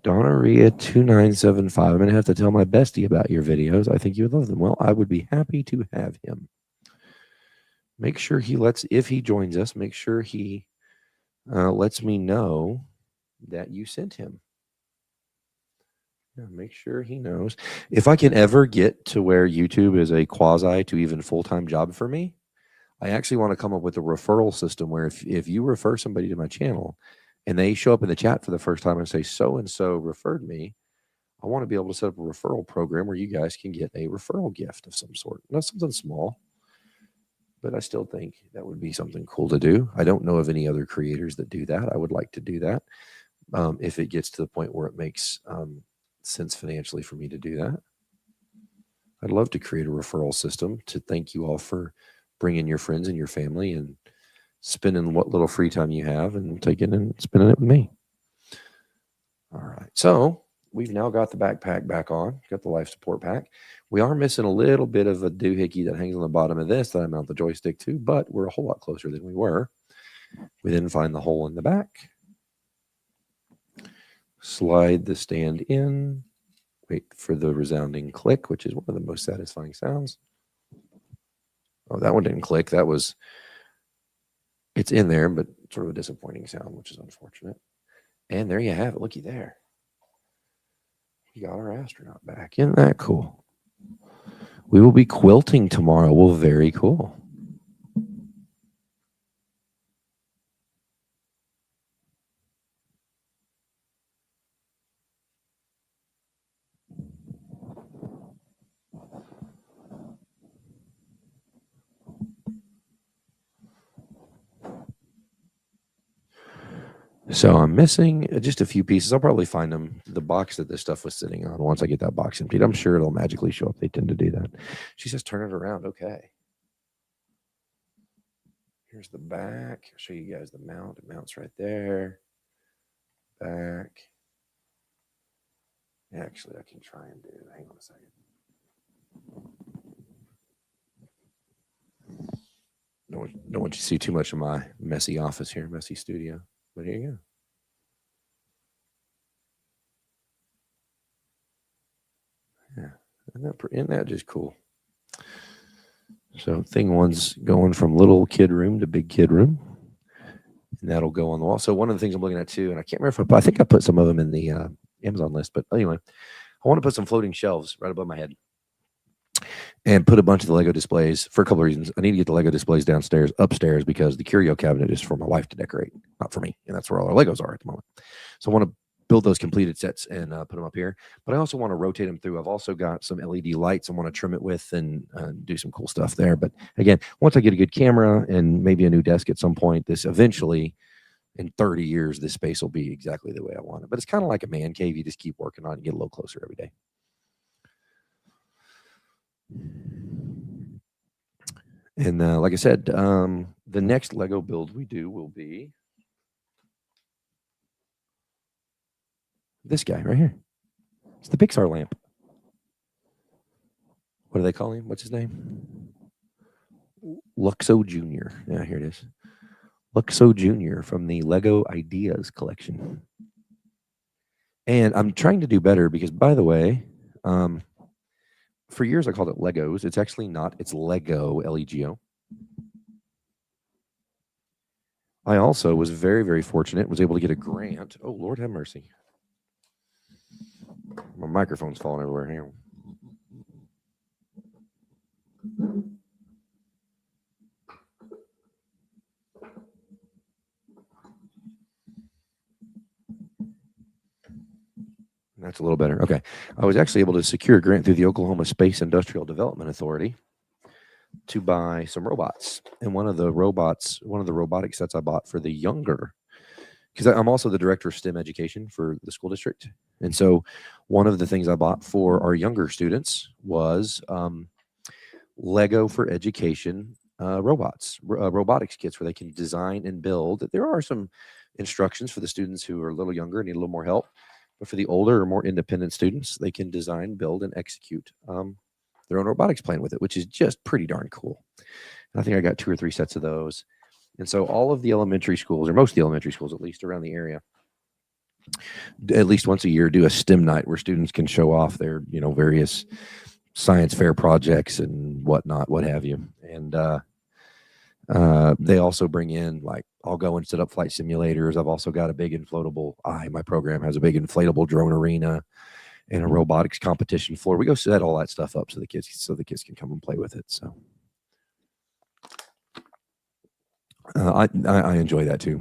Ria 2975. I'm going to have to tell my bestie about your videos. I think you would love them. Well, I would be happy to have him. Make sure if he joins us, make sure he lets me know that you sent him. Yeah, make sure he knows. If I can ever get to where YouTube is a quasi to even full-time job for me, I actually want to come up with a referral system where if you refer somebody to my channel and they show up in the chat for the first time and say, so-and-so referred me, I want to be able to set up a referral program where you guys can get a referral gift of some sort. Not something small, but I still think that would be something cool to do. I don't know of any other creators that do that. I would like to do that if it gets to the point where it makes sense financially for me to do that. I'd love to create a referral system to thank you all for bringing your friends and your family and spending what little free time you have and taking and spending it with me. All right. So we've now got the backpack back on, got the life support pack. We are missing a little bit of a doohickey that hangs on the bottom of this that I mount the joystick to, but we're a whole lot closer than we were. We then find the hole in the back. Slide the stand in. Wait for the resounding click, which is one of the most satisfying sounds. Oh, that one didn't click. It's in there, but sort of a disappointing sound, which is unfortunate. And there you have it. Looky there. We got our astronaut back. Isn't that cool? We will be quilting tomorrow. Well, very cool. So I'm missing just a few pieces. I'll probably find them, the box that this stuff was sitting on, once I get that box emptied. I'm sure it'll magically show up. They tend to do that. She says, turn it around. Okay. Here's the back. I'll show you guys the mount. It mounts right there. Back. Actually, I can try and do. Hang on a second. Don't want you to see too much of my messy office here, messy studio. But here you go. Yeah, isn't that just cool? So thing one's going from little kid room to big kid room, and that'll go on the wall. So one of the things I'm looking at too, and I can't remember if I think I put some of them in the Amazon list, but anyway, I want to put some floating shelves right above my head and put a bunch of the Lego displays for a couple of reasons. I need to get the Lego displays upstairs, because the curio cabinet is for my wife to decorate, not for me. And that's where all our Legos are at the moment. So I want to build those completed sets and put them up here. But I also want to rotate them through. I've also got some LED lights I want to trim it with and do some cool stuff there. But again, once I get a good camera and maybe a new desk at some point, this eventually, in 30 years, this space will be exactly the way I want it. But it's kind of like a man cave. You just keep working on it and get a little closer every day. And like I said, the next Lego build we do will be this guy right here. It's the Pixar lamp. What do they call him? What's his name? Luxo Jr. Yeah, here it is. Luxo Jr. from the Lego Ideas collection. And I'm trying to do better because, by the way, for years I called it Legos. It's actually not. It's Lego, L-E-G-O. I also was very, very fortunate, was able to get a grant. Oh, Lord have mercy. My microphone's falling everywhere here. That's a little better. Okay. I was actually able to secure a grant through the Oklahoma Space Industrial Development Authority to buy some robots. And one of the robotic sets I bought for the younger, because I'm also the director of STEM education for the school district. And so one of the things I bought for our younger students was Lego for Education robotics kits where they can design and build. There are some instructions for the students who are a little younger and need a little more help. But for the older or more independent students, they can design, build, and execute their own robotics plan with it, which is just pretty darn cool. And I think I got 2 or 3 sets of those. And so all of the elementary schools, or most of the elementary schools, at least around the area, at least once a year, do a STEM night where students can show off their, various science fair projects and whatnot, what have you. And they also bring in, like, I'll go and set up flight simulators. I've also got a big inflatable, my program has a big inflatable drone arena and a robotics competition floor. We go set all that stuff up so the kids can come and play with it. So I enjoy that too.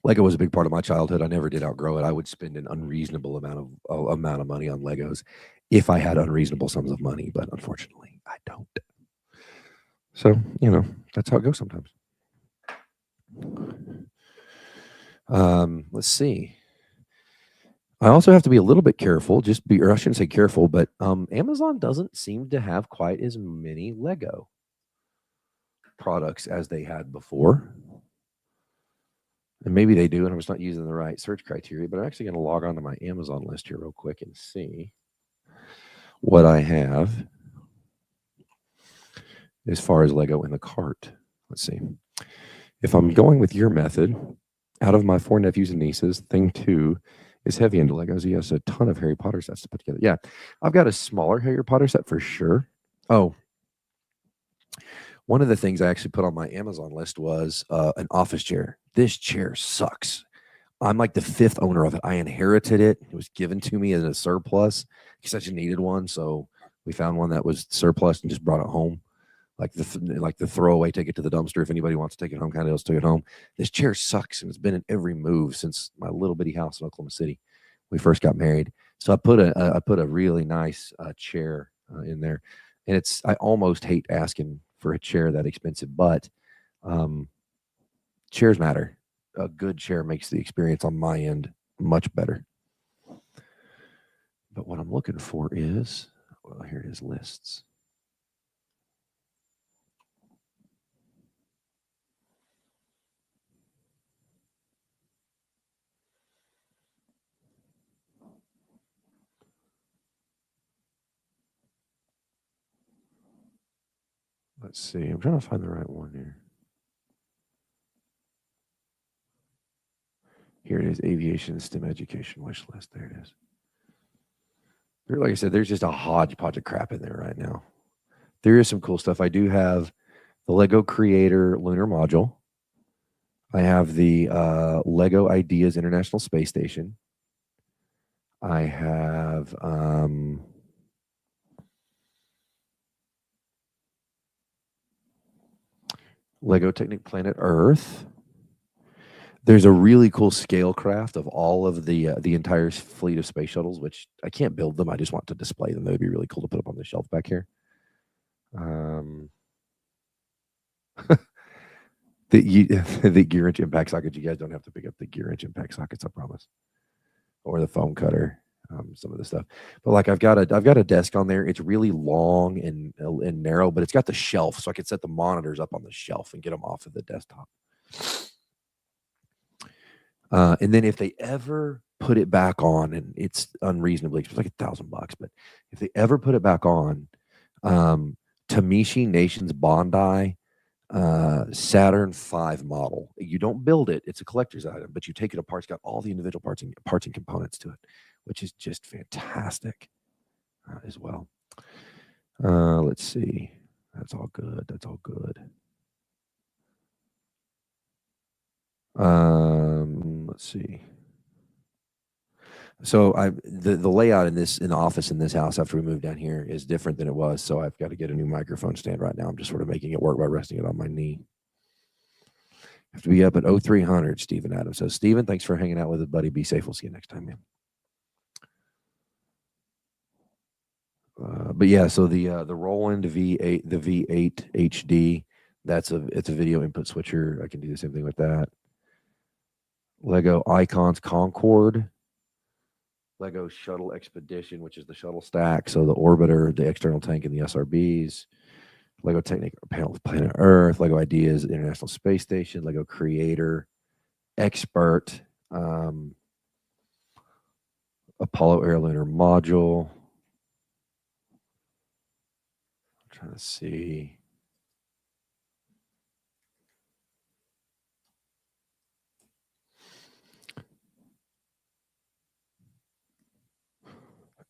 Lego was a big part of my childhood. I never did outgrow it. I would spend an unreasonable amount of money on Legos if I had unreasonable sums of money, but unfortunately I don't. So, that's how it goes sometimes. Let's see. I also have to be a little bit careful, or I shouldn't say careful, but Amazon doesn't seem to have quite as many Lego products as they had before. And maybe they do, and I'm just not using the right search criteria, but I'm actually going to log on to my Amazon list here real quick and see what I have as far as Lego in the cart. Let's see. If I'm going with your method, out of my 4 nephews and nieces, thing 2 is heavy into Legos. He has a ton of Harry Potter sets to put together. Yeah, I've got a smaller Harry Potter set for sure. Oh, one of the things I actually put on my Amazon list was an office chair. This chair sucks. I'm like the fifth owner of it. I inherited it. It was given to me as a surplus because I just needed one. So we found one that was surplus and just brought it home. Like the throwaway, take it to the dumpster if anybody wants to take it home, kind of just took it home. This chair sucks and it's been in every move since my little bitty house in Oklahoma City. We first got married. So I put a really nice chair in there, and I almost hate asking for a chair that expensive, but chairs matter. A good chair makes the experience on my end much better. But what I'm looking for is, well, here it is, lists. Let's see. I'm trying to find the right one here. Here it is, aviation STEM education wish list. There it is. Like I said, there's just a hodgepodge of crap in there right now. There is some cool stuff. I do have the Lego Creator lunar module. I have the Lego Ideas International Space Station. I have Lego Technic Planet Earth. There's a really cool scale craft of all of the entire fleet of space shuttles, which I can't build them. I just want to display them. That would be really cool to put up on the shelf back here. The gear wrench impact sockets. You guys don't have to pick up the gear wrench impact sockets, I promise. Or the foam cutter, some of the stuff. But like I've got a desk on there. It's really long and narrow, but it's got the shelf, so I can set the monitors up on the shelf and get them off of the desktop. And then if they ever put it back on, and it's unreasonably, it's like $1,000, but if they ever put it back on, Tamishi Nations Bondi Saturn V model. You don't build it; it's a collector's item, but you take it apart. It's got all the individual parts and components to it, which is just fantastic as well. Let's see. That's all good. That's all good. Let's see. So the layout in the office in this house after we moved down here is different than it was. So I've got to get a new microphone stand right now. I'm just sort of making it work by resting it on my knee. Have to be up at 0300. Stephen Adams says, Stephen, thanks for hanging out with us, buddy. Be safe. We'll see you next time, man. But yeah, so the Roland V8, the V8 HD, it's a video input switcher. I can do the same thing with that. Lego Icons Concorde, Lego Shuttle Expedition, which is the shuttle stack. So the orbiter, the external tank, and the SRBs. Lego Technic Planet Earth, Lego Ideas International Space Station, Lego Creator, Expert, Apollo Air Lunar Module. I'm trying to see.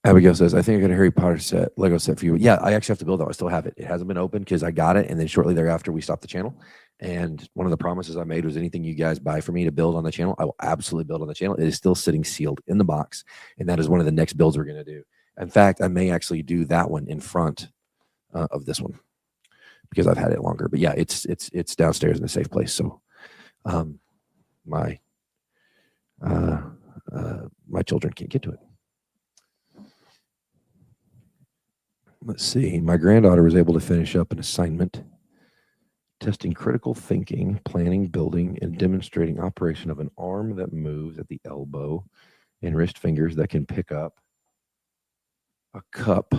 Abigail says, I think I got a Harry Potter Lego set for you. Yeah, I actually have to build that. I still have it. It hasn't been opened because I got it. And then shortly thereafter, we stopped the channel. And one of the promises I made was anything you guys buy for me to build on the channel, I will absolutely build on the channel. It is still sitting sealed in the box. And that is one of the next builds we're going to do. In fact, I may actually do that one in front of this one because I've had it longer. But yeah, it's downstairs in a safe place. So my children can't get to it. Let's see. My granddaughter was able to finish up an assignment testing critical thinking, planning, building, and demonstrating operation of an arm that moves at the elbow and wrist fingers that can pick up a cup.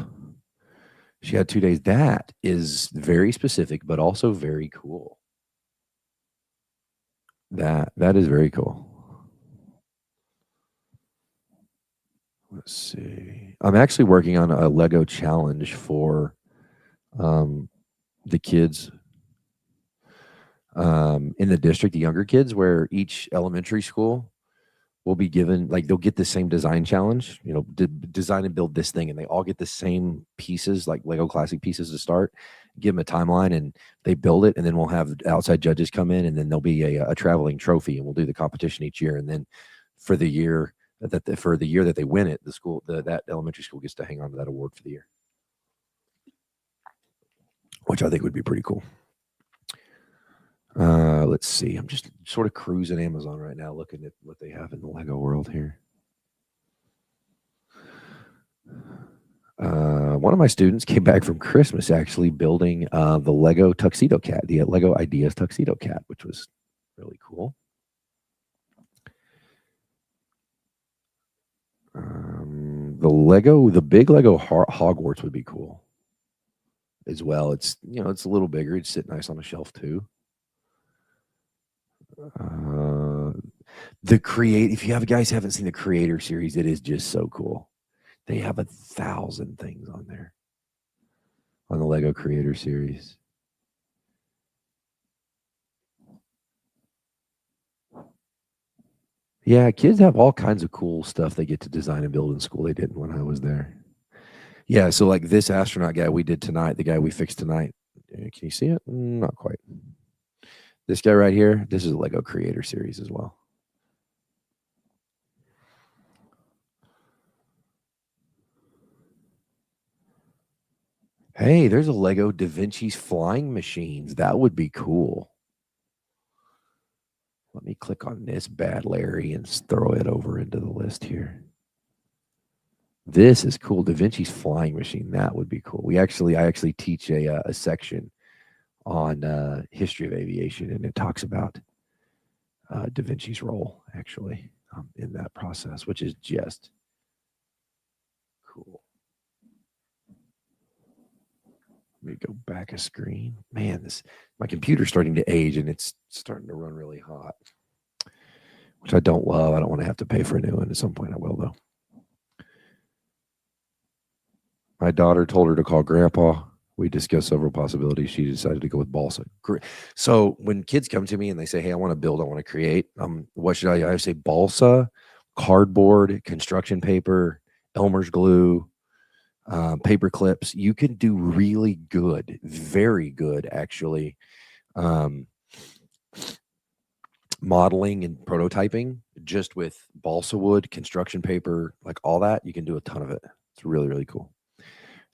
She had 2 days. That is very specific, but also very cool. That is very cool. Let's see. I'm actually working on a Lego challenge for the kids in the district, the younger kids, where each elementary school will be given, like, they'll get the same design challenge, design and build this thing, and they all get the same pieces, like Lego Classic pieces to start. Give them a timeline, and they build it, and then we'll have outside judges come in, and then there'll be a traveling trophy, and we'll do the competition each year, and then for the year that they win it, that elementary school gets to hang on to that award for the year, which I think would be pretty cool. Let's see. I'm just sort of cruising Amazon right now, looking at what they have in the Lego world here. One of my students came back from Christmas actually building the Lego Tuxedo Cat, the Lego Ideas Tuxedo Cat, which was really cool. The big Lego Hogwarts would be cool as well. It's a little bigger. It'd sit nice on a shelf too. If you guys haven't seen the Creator series, it is just so cool. They have 1,000 things on there on the Lego Creator series. Yeah, kids have all kinds of cool stuff they get to design and build in school they didn't when I was there. Yeah, so like this astronaut guy we did tonight, the guy we fixed tonight. Can you see it? Not quite. This guy right here, this is a Lego Creator series as well. Hey, there's a Lego Da Vinci's flying machines. That would be cool. Let me click on this bad Larry and throw it over into the list here. This is cool. Da Vinci's flying machine. That would be cool. I actually teach a section on history of aviation, and it talks about Da Vinci's role actually in that process, which is just cool. Let me go back a screen. Man, my computer's starting to age, and it's starting to run really hot, which I don't love. I don't want to have to pay for a new one. At some point I will, though. My daughter told her to call Grandpa. We discussed several possibilities. She decided to go with balsa. So when kids come to me and they say, hey, I want to build, I want to create, what should I say? Balsa, cardboard, construction paper, Elmer's glue, paper clips. You can do really good, very good, actually, modeling and prototyping just with balsa wood, construction paper, like all that. You can do a ton of it. It's really, really cool.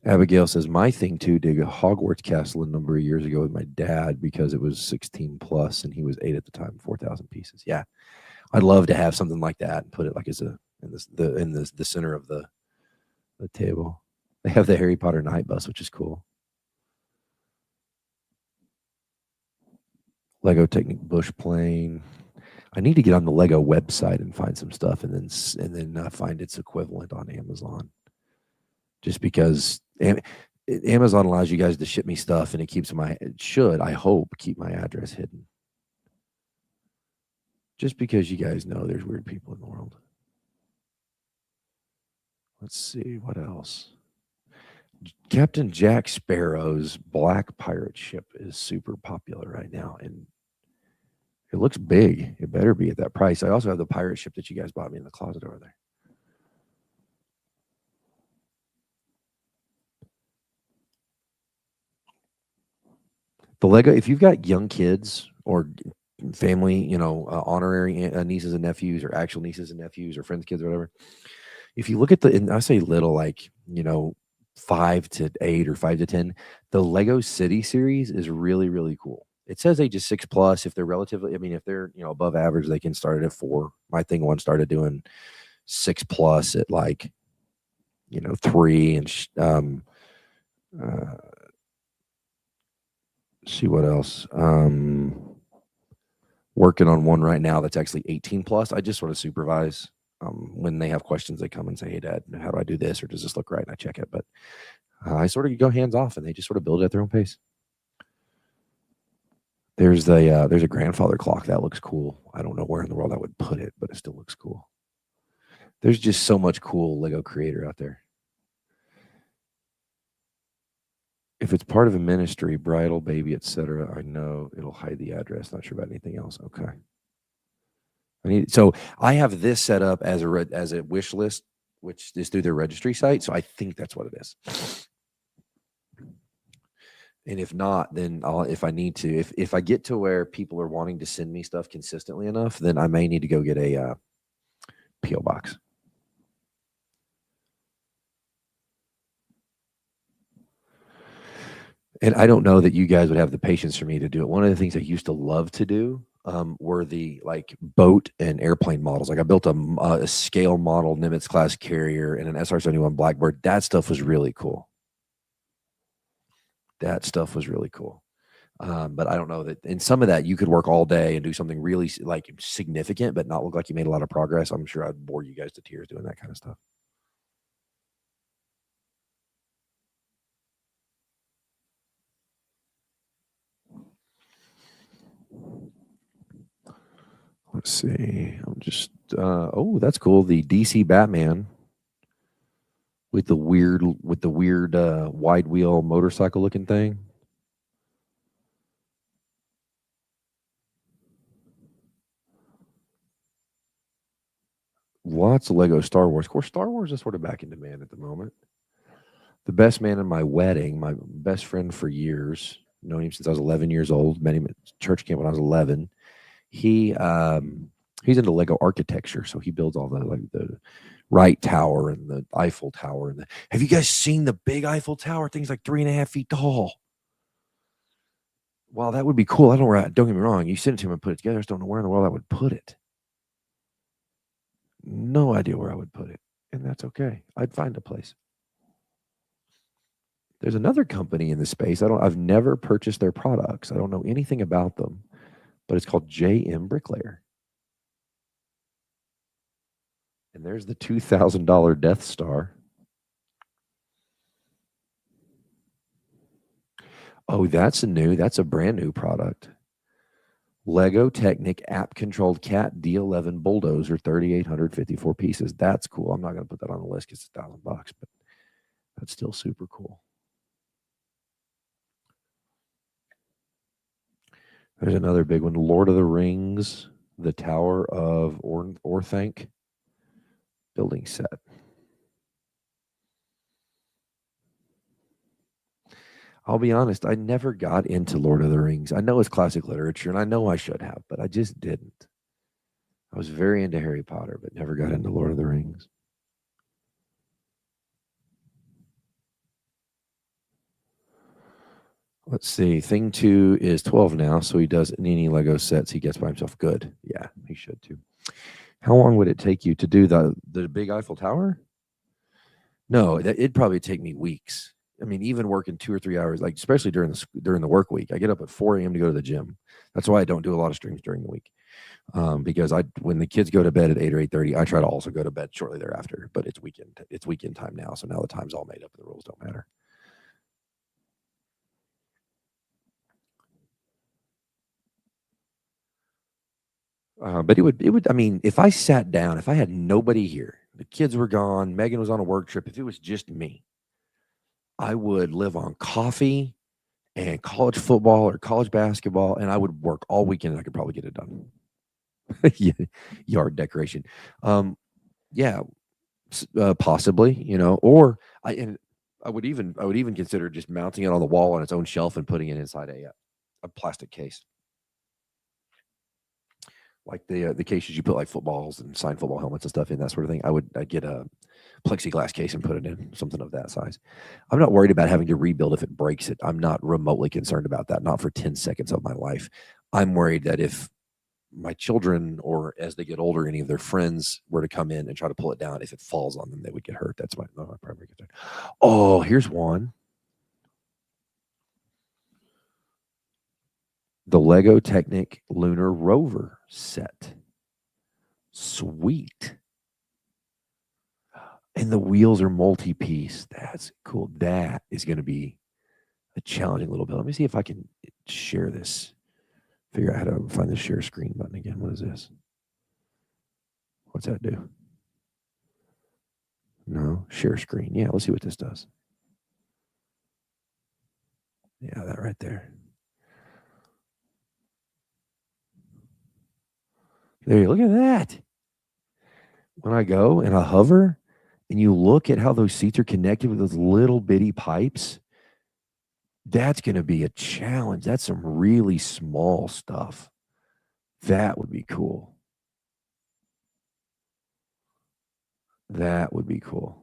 Abigail says, my thing too, dig a Hogwarts castle a number of years ago with my dad because it was 16 plus and he was 8 at the time, 4,000 pieces. Yeah. I'd love to have something like that and put it like in the center of the table. They have the Harry Potter night bus, which is cool. Lego Technic bush plane. I need to get on the Lego website and find some stuff and then find its equivalent on Amazon. Just because Amazon allows you guys to ship me stuff and I hope, keep my address hidden. Just because you guys know there's weird people in the world. Let's see, what else? Captain Jack Sparrow's black pirate ship is super popular right now, and it looks big. It better be at that price. I also have the pirate ship that you guys bought me in the closet over there. The Lego, if you've got young kids or family, honorary nieces and nephews or actual nieces and nephews or friends' kids or whatever, if you look at and I say little, like, 5 to 8 or 5 to 10, the Lego City series is really, really cool. It says ages 6 plus. If they're if they're, above average, they can start at 4. My thing one started doing 6 plus at 3 and see what else. Working on one right now that's actually 18 plus. I just sort of supervise. When they have questions, they come and say, hey, Dad, how do I do this? Or does this look right? And I check it. But I sort of go hands off and they just sort of build it at their own pace. There's a grandfather clock. That looks cool. I don't know where in the world I would put it, but it still looks cool. There's just so much cool Lego Creator out there. If it's part of a ministry, bridal, baby, etc., I know it'll hide the address. Not sure about anything else. Okay. So I have this set up as a wish list, which is through their registry site. So I think that's what it is. And if not, then if I need to, if I get to where people are wanting to send me stuff consistently enough, then I may need to go get a PO box. And I don't know that you guys would have the patience for me to do it. One of the things I used to love to do were the like boat and airplane models. Like I built a scale model Nimitz class carrier and an SR-71 Blackbird. That stuff was really cool. But I don't know that in some of that you could work all day and do something really like significant, but not look like you made a lot of progress. I'm sure I'd bore you guys to tears doing that kind of stuff. Let's see. I'm just oh, that's cool. The DC Batman with the weird wide wheel motorcycle looking thing. Lots of Lego Star Wars. Of course, Star Wars is sort of back in demand at the moment. The best man in my wedding, my best friend for years, known him since I was 11 years old, met him at church camp when I was 11. He's into Lego architecture, so he builds all the Wright Tower and the Eiffel Tower. And have you guys seen the big Eiffel Tower? Thing's like 3.5 feet tall. Well, that would be cool. I don't know. Don't get me wrong. You send it to him and put it together. I just don't know where in the world I would put it. No idea where I would put it, and that's okay. I'd find a place. There's another company in the space. I've never purchased their products. I don't know anything about them, but it's called JM Bricklayer. And there's the $2,000 Death Star. Oh, that's a brand new product. Lego Technic app controlled Cat D11 bulldozer, 3,854 pieces. That's cool. I'm not going to put that on the list because it's $1,000, but that's still super cool. There's another big one, Lord of the Rings, the Tower of Orthanc building set. I'll be honest, I never got into Lord of the Rings. I know it's classic literature, and I know I should have, but I just didn't. I was very into Harry Potter, but never got into Lord of the Rings. Let's see. Thing 2 is 12 now, so he does any Lego sets he gets by himself. Good. Yeah, he should too. How long would it take you to do the big Eiffel Tower? No, it'd probably take me weeks. I mean, even working 2 or 3 hours, like especially during the work week. I get up at 4 a.m. to go to the gym. That's why I don't do a lot of streams during the week. Because when the kids go to bed at 8 or 8:30, I try to also go to bed shortly thereafter. But it's weekend time now, so now the time's all made up and the rules don't matter. But it would. I mean, if I sat down, if I had nobody here, the kids were gone, Megan was on a work trip. If it was just me, I would live on coffee and college football or college basketball, and I would work all weekend. And I could probably get it done. Yeah, yard decoration. Yeah, possibly. Or I would even consider just mounting it on the wall on its own shelf and putting it inside a plastic case. Like the cases you put like footballs and signed football helmets and stuff in, that sort of thing. I'd get a plexiglass case and put it in something of that size. I'm not worried about having to rebuild if it breaks it. I'm not remotely concerned about that, not for 10 seconds of my life. I'm worried that if my children or as they get older, any of their friends were to come in and try to pull it down, if it falls on them, they would get hurt. That's my primary concern. Oh, here's one. The Lego Technic Lunar Rover set. Sweet. And the wheels are multi-piece. That's cool. That is going to be a challenging little bit. Let me see if I can share this. Figure out how to find the share screen button again. What is this? What's that do? No, share screen. Yeah, let's see what this does. Yeah, that right there. There you look at that. When I go and I hover and you look at how those seats are connected with those little bitty pipes, that's going to be a challenge. That's some really small stuff. That would be cool. That would be cool.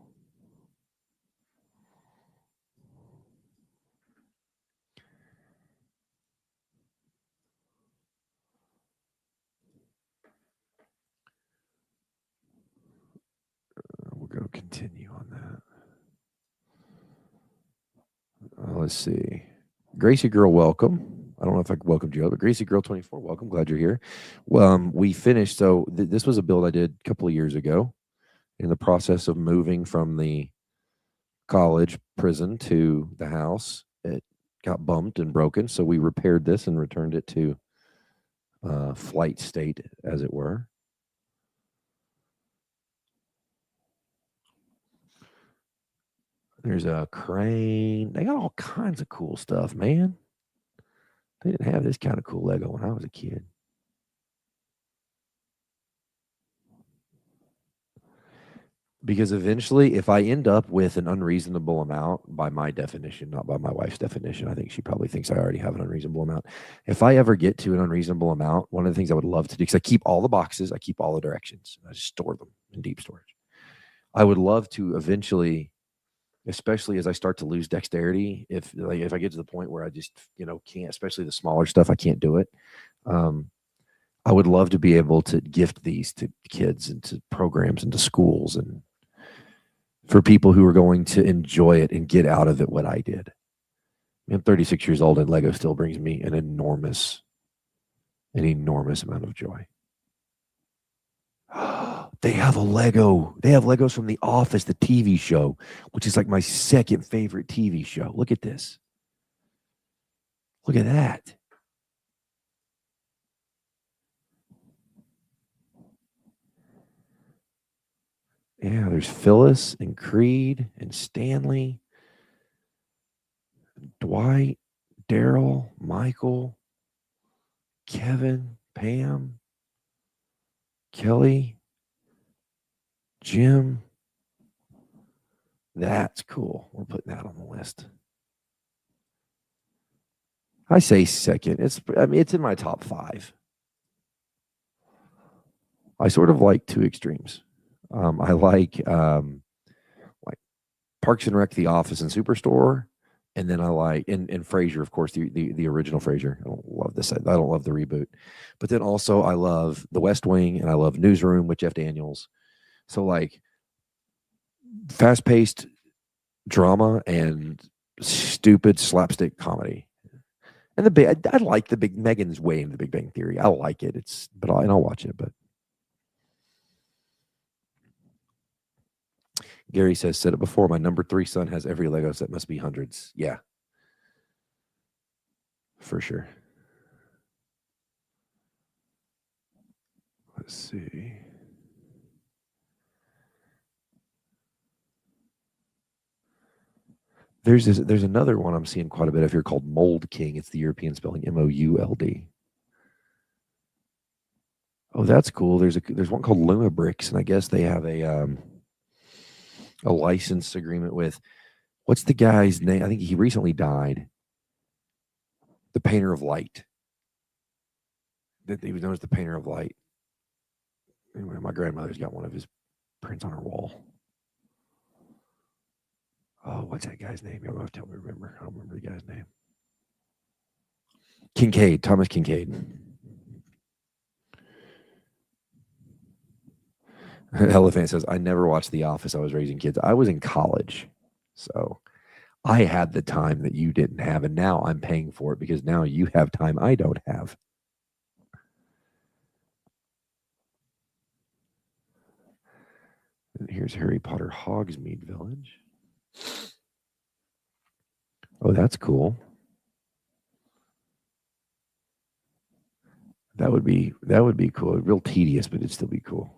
We'll go continue on that. Let's see. Gracie Girl, welcome. I don't know if I welcomed you, but Gracie Girl 24, welcome. Glad you're here. We finished. So this was a build I did a couple of years ago in the process of moving from the college prison to the house. It got bumped and broken, so we repaired this and returned it to flight state, as it were. There's a crane. They got all kinds of cool stuff, man. They didn't have this kind of cool Lego when I was a kid. Because eventually, if I end up with an unreasonable amount, by my definition, not by my wife's definition, I think she probably thinks I already have an unreasonable amount. If I ever get to an unreasonable amount, one of the things I would love to do, because I keep all the boxes, I keep all the directions, I just store them in deep storage. I would love to eventually, especially as I start to lose dexterity, if I get to the point where I just can't, especially the smaller stuff, I can't do it. I would love to be able to gift these to kids and to programs and to schools and for people who are going to enjoy it and get out of it what I did. I'm 36 years old and Lego still brings me an enormous amount of joy. They have a Lego. They have Legos from The Office, the TV show, which is like my second favorite TV show. Look at this. Look at that. Yeah, there's Phyllis and Creed and Stanley, Dwight, Daryl, Michael, Kevin, Pam, Kelly, Jim. That's cool. We're putting that on the list. I say second. It's in my top 5. I sort of like two extremes. I like Parks and Rec, The Office, and Superstore, and then I like and Frasier, of course, the original Frasier. I don't love this. I don't love the reboot, but then also I love The West Wing and I love Newsroom with Jeff Daniels. So like fast-paced drama and stupid slapstick comedy. And I like the big Megan's Way in The Big Bang Theory. I like it. I'll watch it. But Gary says, said it before. My number 3 son has every Lego set. Must be hundreds. Yeah, for sure. Let's see. There's another one I'm seeing quite a bit of here called Mold King. It's the European spelling, Mould. Oh, that's cool. There's one called Lumabricks, and I guess they have a license agreement with what's the guy's name? I think he recently died. The Painter of Light. That he was known as the Painter of Light. Anyway, my grandmother's got one of his prints on her wall. Oh, what's that guy's name? You're going to have to help me remember. I don't remember the guy's name. Kincaid, Thomas Kincaid. Elephant says, I never watched The Office. I was raising kids. I was in college. So I had the time that you didn't have. And now I'm paying for it because now you have time I don't have. And here's Harry Potter Hogsmeade Village. Oh, that's cool. That would be cool. Real tedious, but it'd still be cool.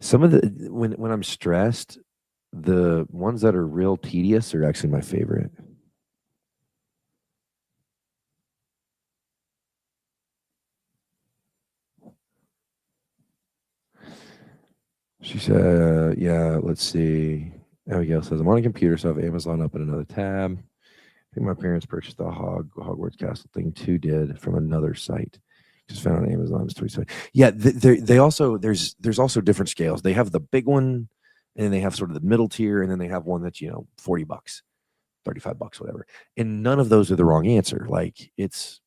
Some of the when I'm stressed, the ones that are real tedious are actually my favorite. She said, yeah, let's see. Abigail says, I'm on a computer, so I have Amazon up in another tab. I think my parents purchased the Hogwarts Castle thing too, did from another site. Just found on Amazon's Toy site. Yeah, they also there's also different scales. They have the big one, and then they have sort of the middle tier, and then they have one that's $40, $35, whatever. And none of those are the wrong answer. Like it's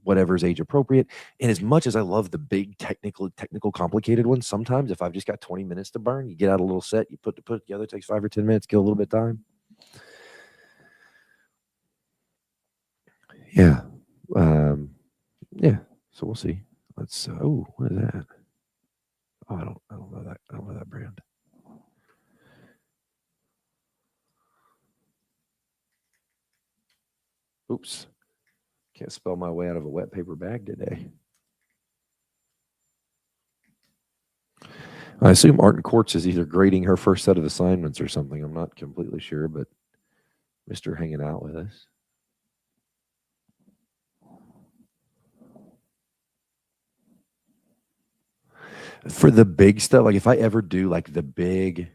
whatever's age appropriate. And as much as I love the big technical complicated ones, sometimes if I've just got 20 minutes to burn, you get out a little set, you put it together, it takes 5 or 10 minutes, kill a little bit of time. Yeah. Yeah. So we'll see. Let's oh, what is that? Oh, I don't know that. I don't know that brand. Oops. Can't spell my way out of a wet paper bag today. I assume Art Quartz is either grading her first set of assignments or something. I'm not completely sure, but Mr. hanging out with us. For the big stuff, like if I ever do like the big,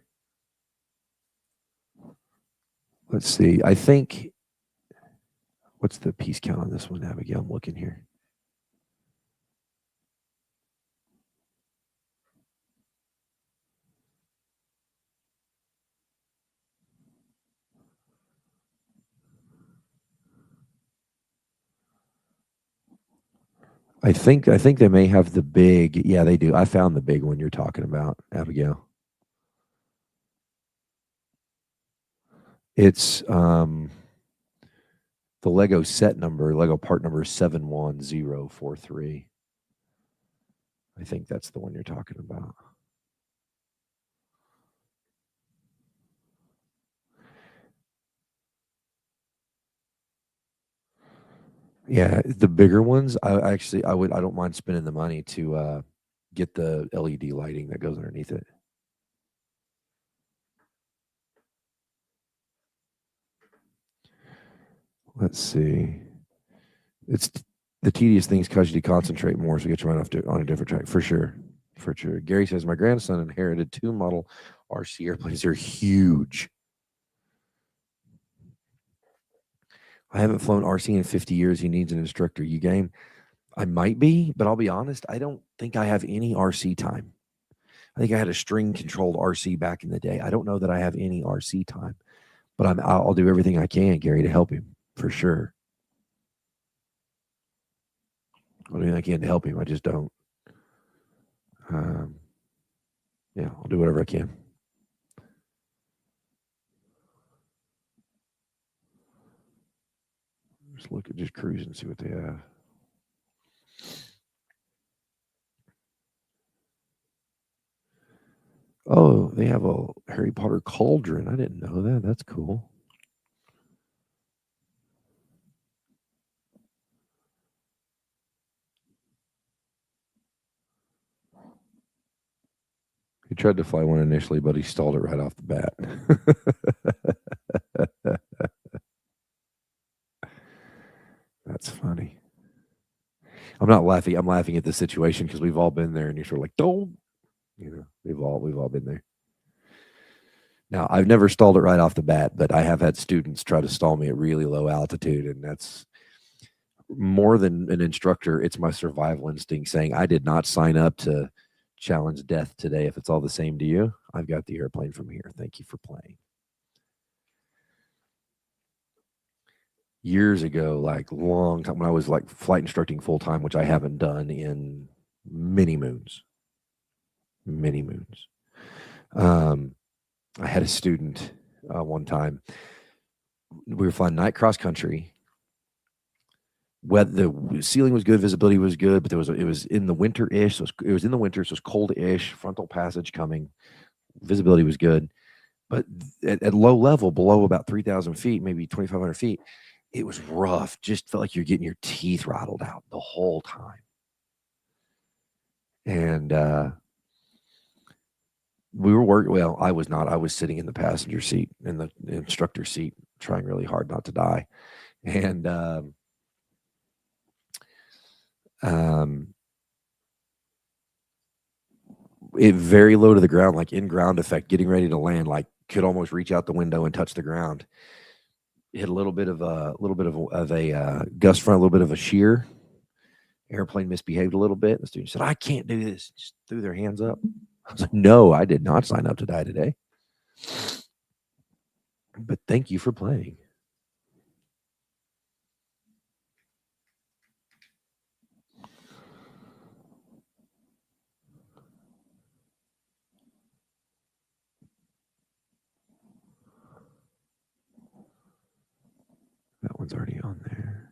let's see, I think, what's the piece count on this one, Abigail? I'm looking here. I think they may have the big. Yeah, they do. I found the big one you're talking about, Abigail. It's the Lego set number, Lego part number 71043. I think that's the one you're talking about. Yeah, the bigger ones, I don't mind spending the money to get the LED lighting that goes underneath it. Let's see. It's the tedious things cause you to concentrate more, so get your mind off on a different track for sure. For sure. Gary says my grandson inherited 2 model RC airplanes. They're huge. I haven't flown RC in 50 years. He needs an instructor. You game? I might be, but I'll be honest. I don't think I have any RC time. I think I had a string controlled RC back in the day. I don't know that I have any RC time, but I'll do everything I can, Gary, to help him for sure. I'll do everything I can to help him. I just don't. Yeah, I'll do whatever I can. Just cruise and see what they have. Oh, they have a Harry Potter cauldron. I didn't know that. That's cool. He tried to fly one initially, but he stalled it right off the bat. That's funny. I'm not laughing. I'm laughing at the situation because we've all been there, and you're sort of like, "Don't," we've all been there. Now, I've never stalled it right off the bat, but I have had students try to stall me at really low altitude, and that's more than an instructor. It's my survival instinct saying, I did not sign up to challenge death today. If it's all the same to you, I've got the airplane from here. Thank you for playing. Years ago, like long time when I was like flight instructing full time, which I haven't done in many moons. Many moons. I had a student one time. We were flying night cross country. The ceiling was good, visibility was good, but it was in the winter-ish. So it was in the winter, so it was cold-ish. Frontal passage coming, visibility was good, but at low level, below about 3,000 feet, maybe 2,500 feet, it was rough. Just felt like you're getting your teeth rattled out the whole time. And we were working. Well, I was not. I was sitting in the passenger seat, in the instructor seat, trying really hard not to die. And it very low to the ground, like in ground effect, getting ready to land, like could almost reach out the window and touch the ground. Hit a little bit of a gust front, a little bit of a shear. Airplane misbehaved a little bit. The student said, "I can't do this." Just threw their hands up. I was like, "No, I did not sign up to die today." But thank you for playing. That one's already on there.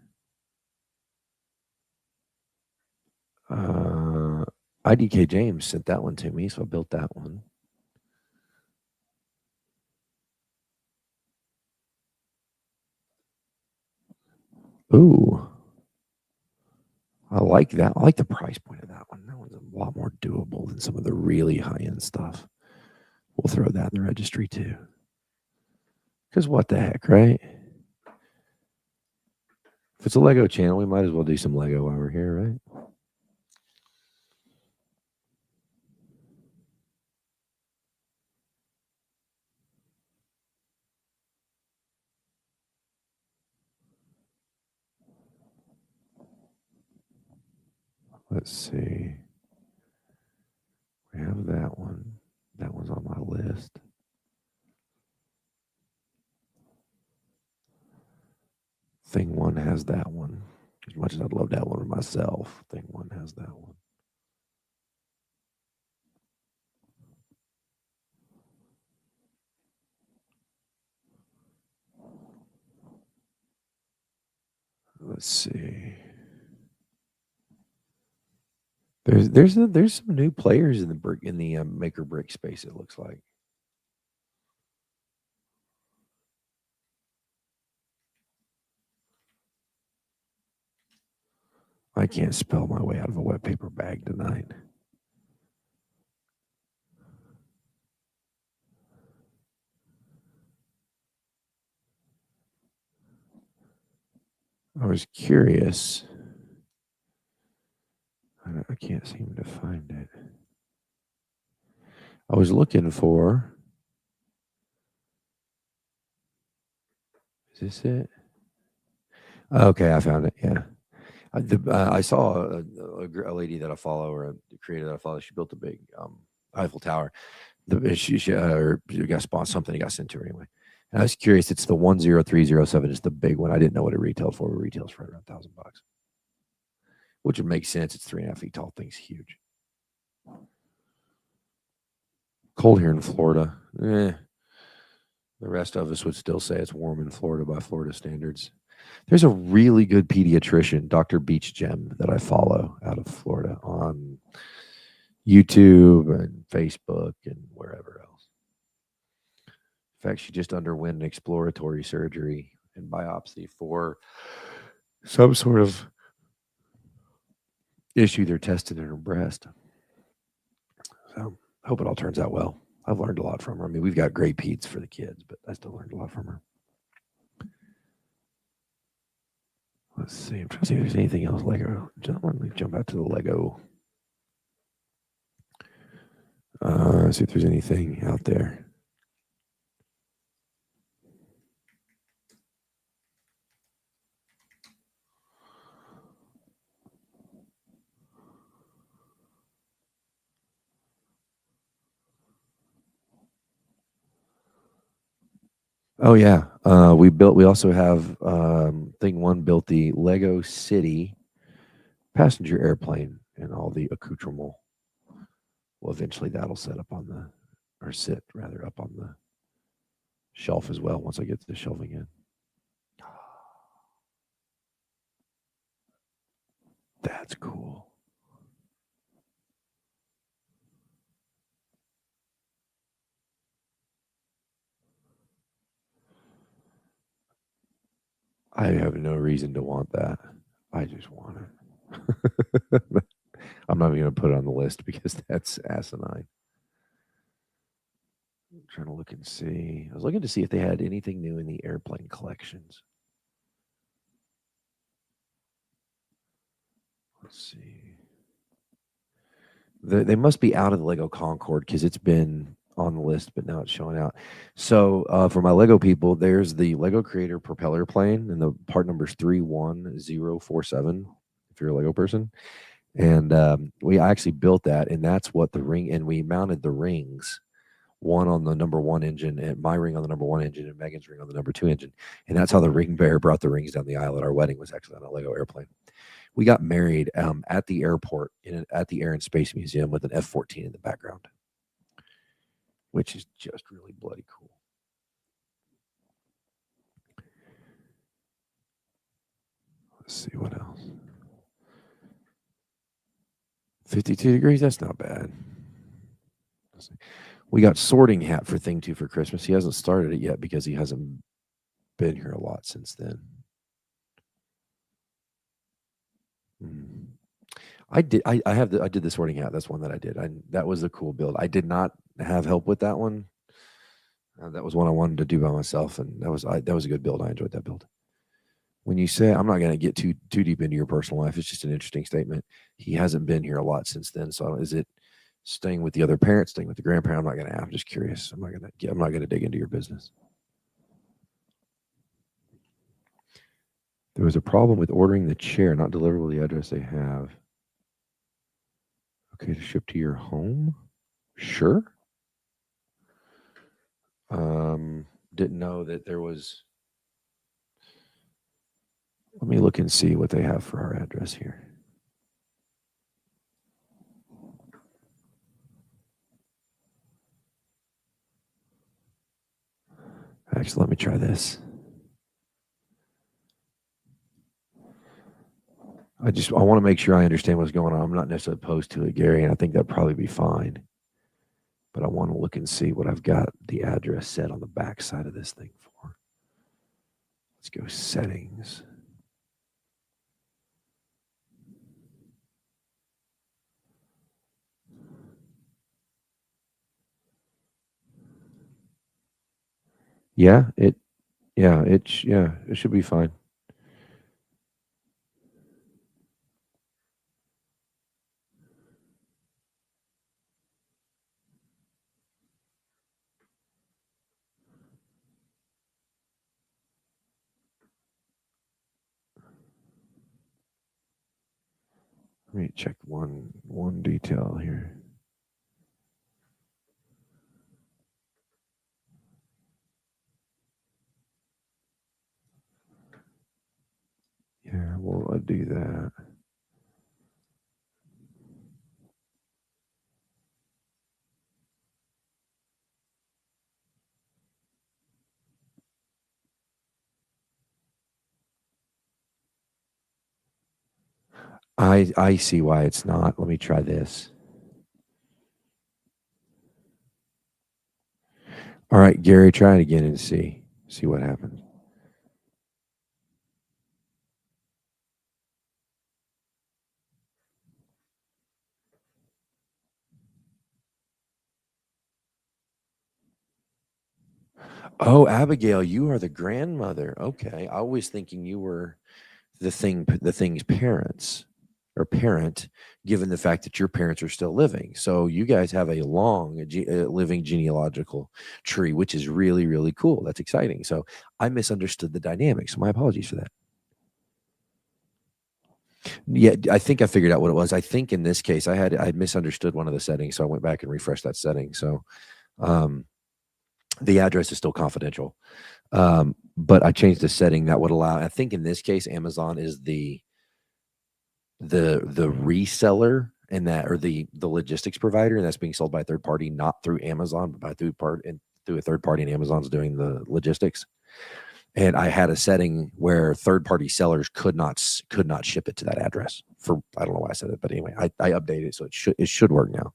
IDK James sent that one to me, so I built that one. Ooh. I like that. I like the price point of that one. That one's a lot more doable than some of the really high-end stuff. We'll throw that in the registry too. Because what the heck, right? If it's a Lego channel, we might as well do some Lego while we're here, right? Let's see. We have that one. That one's on my list. Thing one has that one. As much as I'd love to have one for myself, Thing one has that one. Let's see. There's some new players in the Maker Brick space. It looks like. I can't spell my way out of a wet paper bag tonight. I was curious. I can't seem to find it. I was looking for. Is this it? Okay, I found it. Yeah. I saw a lady that I follow, or a creator that I follow. She built a big Eiffel Tower. Or got spot something. It got sent to her anyway. And I was curious. It's the 10307. It's the big one. I didn't know what it retailed for. It retails for around $1,000, which would make sense. It's 3.5 feet tall. Thing's huge. Cold here in Florida. The rest of us would still say it's warm in Florida by Florida standards. There's a really good pediatrician, Dr. Beach Gem, that I follow out of Florida on YouTube and Facebook and wherever else. In fact, she just underwent an exploratory surgery and biopsy for some sort of issue they're testing in her breast. So I hope it all turns out well. I've learned a lot from her. I mean, we've got great peds for the kids, but I still learned a lot from her. Let's see. I'm trying to see if there's anything else Lego. Let me jump out to the Lego. See if there's anything out there. Oh yeah, we also have thing one built the Lego City passenger airplane and all the accoutrement. Well, eventually that'll sit up on the shelf as well once I get to the shelving in. That's cool. I have no reason to want that. I just want it. I'm not even going to put it on the list because that's asinine. I'm trying to look and see. I was looking to see if they had anything new in the airplane collections. Let's see. They must be out of the Lego Concord because it's been on the list, but now it's showing out. So for my Lego people, there's the Lego Creator propeller plane, and the part number is 31047. If you're a Lego person, and we actually built that, and that's what the ring. And we mounted the rings, one on the number one engine, and my ring on the number one engine, and Megan's ring on the number two engine, and that's how the ring bearer brought the rings down the aisle at our wedding. Was actually on a Lego airplane. We got married at the airport at the Air and Space Museum with an F-14 in the background, which is just really bloody cool. Let's see what else. 52 degrees, that's not bad. We got Sorting Hat for Thing 2 for Christmas. He hasn't started it yet because he hasn't been here a lot since then. I did the Sorting Hat. That's one that I did. That was a cool build. I did not have help with that one. That was one I wanted to do by myself, and that was a good build. I enjoyed that build. When you say, I'm not going to get too deep into your personal life, it's just an interesting statement. He hasn't been here a lot since then. So is it staying with the other parents, staying with the grandparent? I'm not going to. I'm just curious. I'm not going to dig into your business. There was a problem with ordering the chair, not deliverable the address they have. Okay, to ship to your home? Sure. Didn't know that there was. Let me look and see what they have for our address here. Actually, let me try this. I want to make sure I understand what's going on. I'm not necessarily opposed to it, Gary, and I think that'd probably be fine. But I want to look and see what I've got the address set on the back side of this thing for. Let's go settings. Yeah, it should be fine. Let me check one detail here. Yeah, we'll do that. I see why it's not. Let me try this. All right, Gary, try it again and see what happens. Oh, Abigail, you are the grandmother. Okay, I was thinking you were the thing's parents or parent, given the fact that your parents are still living. So you guys have a long living genealogical tree, which is really, really cool. That's exciting. So I misunderstood the dynamics. My apologies for that. Yeah, I think I figured out what it was. I think in this case, I misunderstood one of the settings, so I went back and refreshed that setting. So the address is still confidential, but I changed the setting that would allow. I think in this case, Amazon is the reseller and that, or the logistics provider, and that's being sold by a third party, not through Amazon, but by through a third party, and Amazon's doing the logistics. And I had a setting where third party sellers could not ship it to that address for, I don't know why I said it, but anyway, I updated it, so it should work now.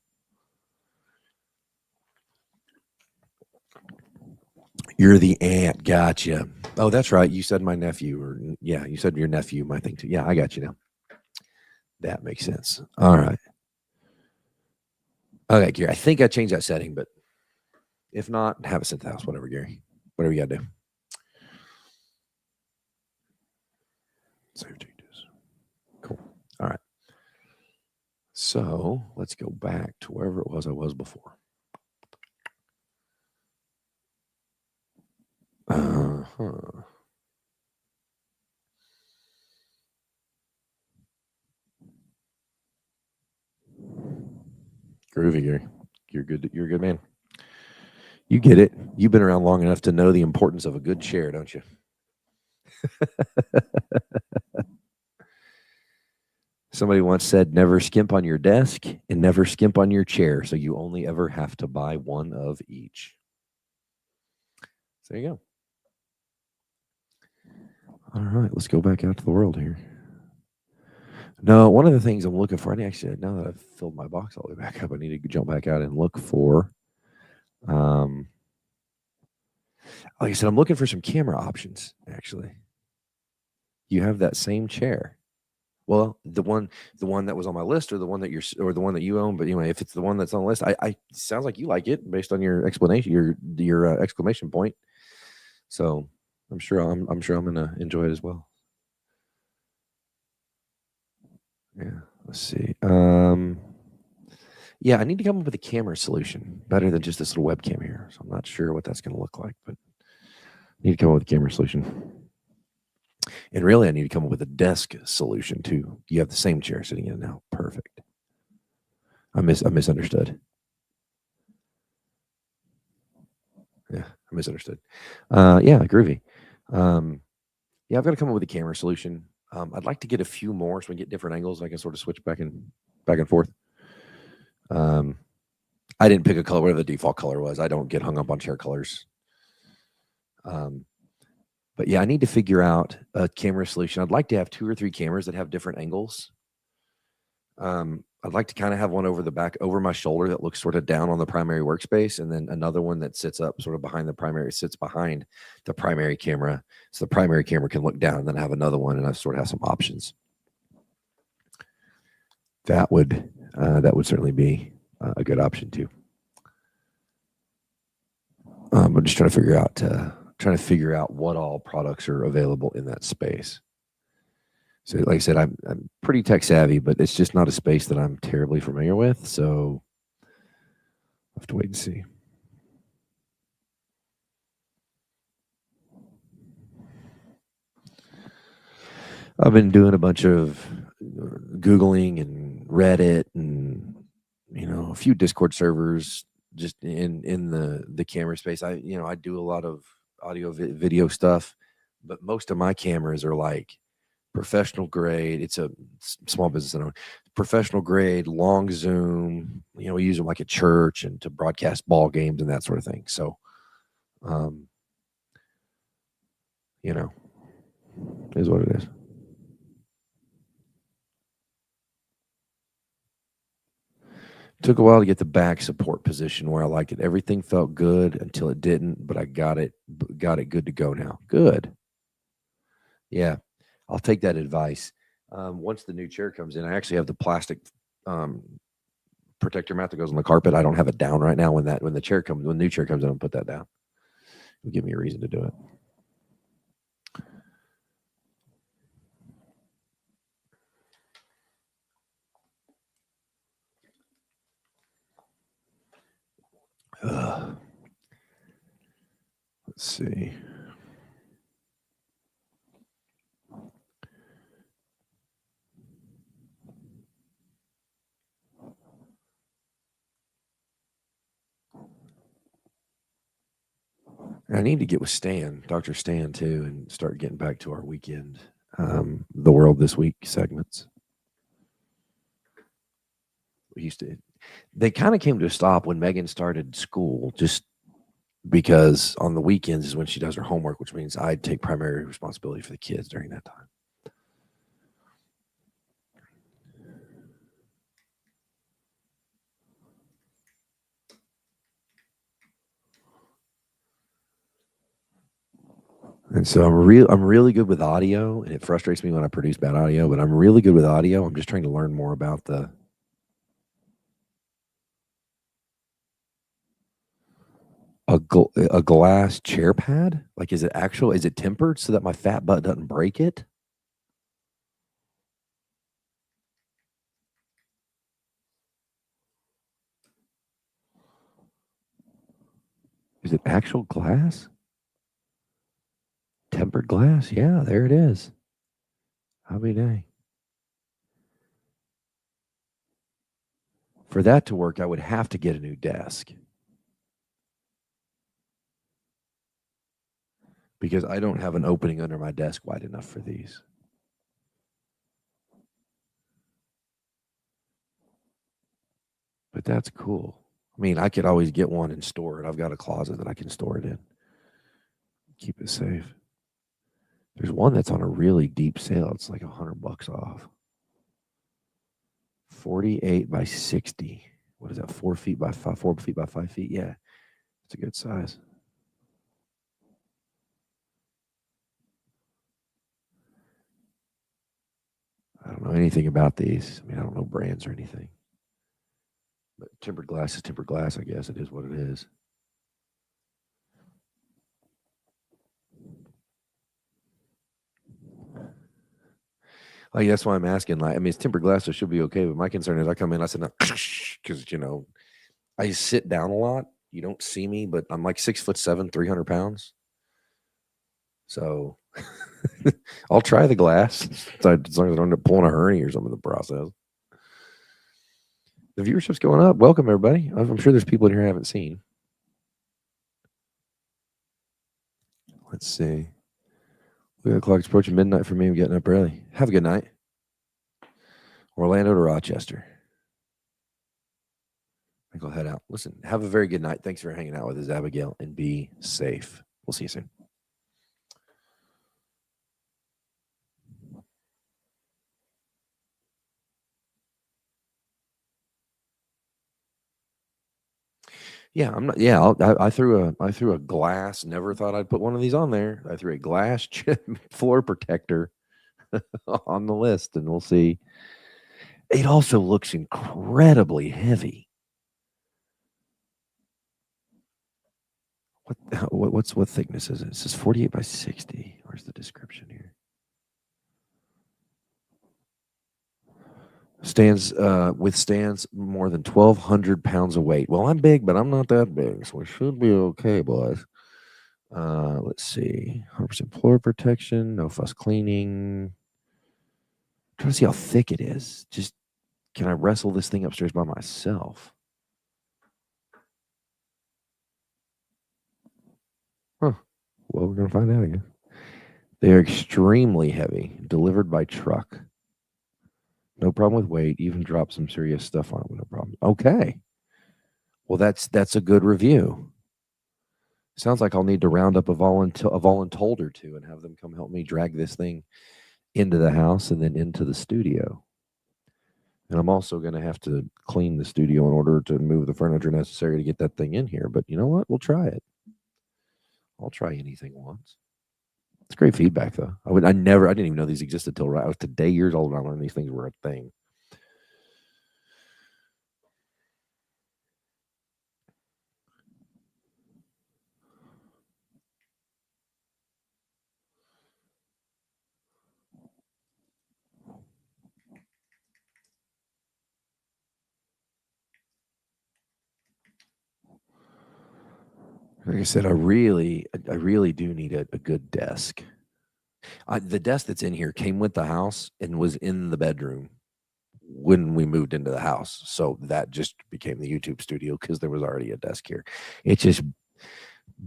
You're the aunt, gotcha. Oh, that's right. You said my nephew, or yeah, you said your nephew, my thing too. Yeah, I got you now. That makes sense. All right. Okay, Gary. I think I changed that setting, but if not, have it sent to the house. Whatever, Gary. Whatever you got to do. Save changes. Cool. All right. So let's go back to wherever it was I was before. Uh-huh. Groovy, Gary. You're good. You're a good man. You get it. You've been around long enough to know the importance of a good chair, don't you? Somebody once said, never skimp on your desk and never skimp on your chair. So you only ever have to buy one of each. So there you go. All right, let's go back out to the world here. No, one of the things I'm looking for, and actually, now that I've filled my box all the way back up, I need to jump back out and look for, like I said, I'm looking for some camera options, actually. You have that same chair. Well, the one that was on my list, or the one that or the one that you own. But anyway, if it's the one that's on the list, I sounds like you like it based on your explanation, your exclamation point. So I'm sure I'm gonna enjoy it as well. Yeah, let's see. Yeah, I need to come up with a camera solution better than just this little webcam here. So I'm not sure what that's going to look like, but I need to come up with a camera solution. And really, I need to come up with a desk solution too. You have the same chair sitting in now. Perfect. I misunderstood. Yeah, I misunderstood. Yeah, groovy. Yeah, I've got to come up with a camera solution. I'd like to get a few more so we get different angles. I can sort of switch back and forth. I didn't pick a color, whatever the default color was. I don't get hung up on chair colors. But yeah, I need to figure out a camera solution. I'd like to have 2 or 3 cameras that have different angles. I'd like to kind of have one over the back, over my shoulder, that looks sort of down on the primary workspace, and then another one that sits up sort of behind the primary, sits behind the primary camera. So the primary camera can look down, and then I have another one, and I sort of have some options. That would certainly be a good option too. I'm just trying to figure out what all products are available in that space. So, like I said, I'm pretty tech savvy, but it's just not a space that I'm terribly familiar with. So, I'll have to wait and see. I've been doing a bunch of Googling and Reddit, and a few Discord servers just in the camera space. I do a lot of audio video stuff, but most of my cameras are like professional grade. It's a small business owner. Professional grade, long zoom. We use them like at church and to broadcast ball games and that sort of thing. So, is what it is. Took a while to get the back support position where I liked it. Everything felt good until it didn't, but I got it good to go now. Good. Yeah, I'll take that advice. Once the new chair comes in, I actually have the plastic protector mat that goes on the carpet. I don't have it down right now. When the new chair comes in, I'll put that down. It'll give me a reason to do it. Let's see. I need to get with Stan, Dr. Stan, too, and start getting back to our weekend, the World This Week segments. They kind of came to a stop when Megan started school, just because on the weekends is when she does her homework, which means I take primary responsibility for the kids during that time. And so I'm really good with audio, and it frustrates me when I produce bad audio, but I'm really good with audio. I'm just trying to learn more about a glass chair pad. Like, is it tempered so that my fat butt doesn't break it? Is it actual glass? Tempered glass? Yeah, there it is. Happy day. For that to work, I would have to get a new desk because I don't have an opening under my desk wide enough for these. But that's cool. I mean, I could always get one and store it. I've got a closet that I can store it in. Keep it safe. There's one that's on a really deep sale. It's like $100 off. 48 by 60. What is that? 4 feet by 4 feet by 5 feet? Yeah, it's a good size. I don't know anything about these. I mean, I don't know brands or anything. But tempered glass is tempered glass, I guess. It is what it is. Like, that's why I'm asking. Like, I mean, it's tempered glass, so it should be okay. But my concern is I come in, I said, no, because, I sit down a lot. You don't see me, but I'm like 6'7", 300 pounds. So I'll try the glass as long as I don't end up pulling a hernia or something in the process. The viewership's going up. Welcome, everybody. I'm sure there's people in here I haven't seen. Let's see. We got the clock's approaching midnight for me. I'm getting up early. Have a good night. Orlando to Rochester. I think I'll head out. Listen, have a very good night. Thanks for hanging out with us, Abigail, and be safe. We'll see you soon. Yeah, I'm not. Yeah, I threw a glass. Never thought I'd put one of these on there. I threw a glass floor protector on the list, and we'll see. It also looks incredibly heavy. What thickness is it? It says 48 by 60. Where's the description here? Withstands more than 1,200 pounds of weight. Well, I'm big, but I'm not that big, so it should be okay, boys. Let's see. 100% floor protection, no fuss cleaning. I'm trying to see how thick it is. Just, can I wrestle this thing upstairs by myself? Huh. Well, we're going to find out again. They are extremely heavy, delivered by truck. No problem with weight. Even drop some serious stuff on it with no problem. Okay. Well, that's a good review. Sounds like I'll need to round up a voluntold or two and have them come help me drag this thing into the house and then into the studio. And I'm also going to have to clean the studio in order to move the furniture necessary to get that thing in here. But you know what? We'll try it. I'll try anything once. It's great feedback, though. I didn't even know these existed till I was today years old when I learned these things were a thing. Like I said, I really do need a good desk. The desk that's in here came with the house and was in the bedroom when we moved into the house. So that just became the YouTube studio because there was already a desk here. It's just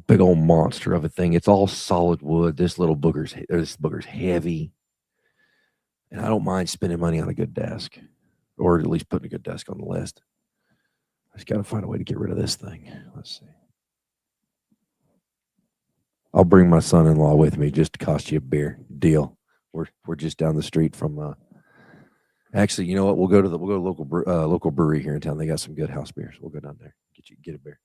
big old monster of a thing. It's all solid wood. This booger's heavy. And I don't mind spending money on a good desk, or at least putting a good desk on the list. I just got to find a way to get rid of this thing. Let's see. I'll bring my son-in-law with me just to cost you a beer. Deal. We're just down the street from. Actually, you know what? We'll go to local brewery here in town. They got some good house beers. We'll go down there get a beer.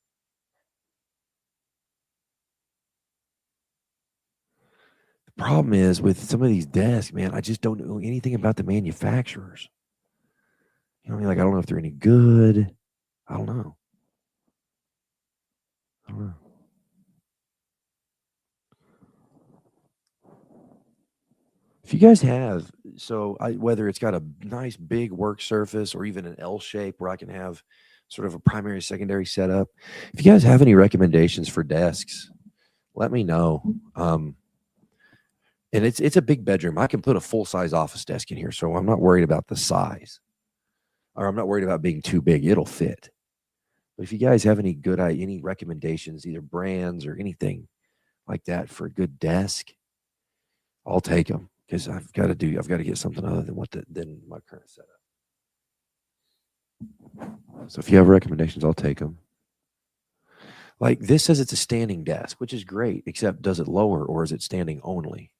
The problem is with some of these desks, man. I just don't know anything about the manufacturers. You know what I mean? Like, I don't know if they're any good. I don't know. If you guys have, whether it's got a nice big work surface or even an L shape where I can have sort of a primary, secondary setup. If you guys have any recommendations for desks, let me know. And it's a big bedroom. I can put a full-size office desk in here, so I'm not worried about the size, or I'm not worried about being too big. It'll fit. But if you guys have any any recommendations, either brands or anything like that for a good desk, I'll take them, because I've got to get something other than my current setup. So if you have recommendations, I'll take them. Like this says it's a standing desk, which is great, except does it lower or is it standing only?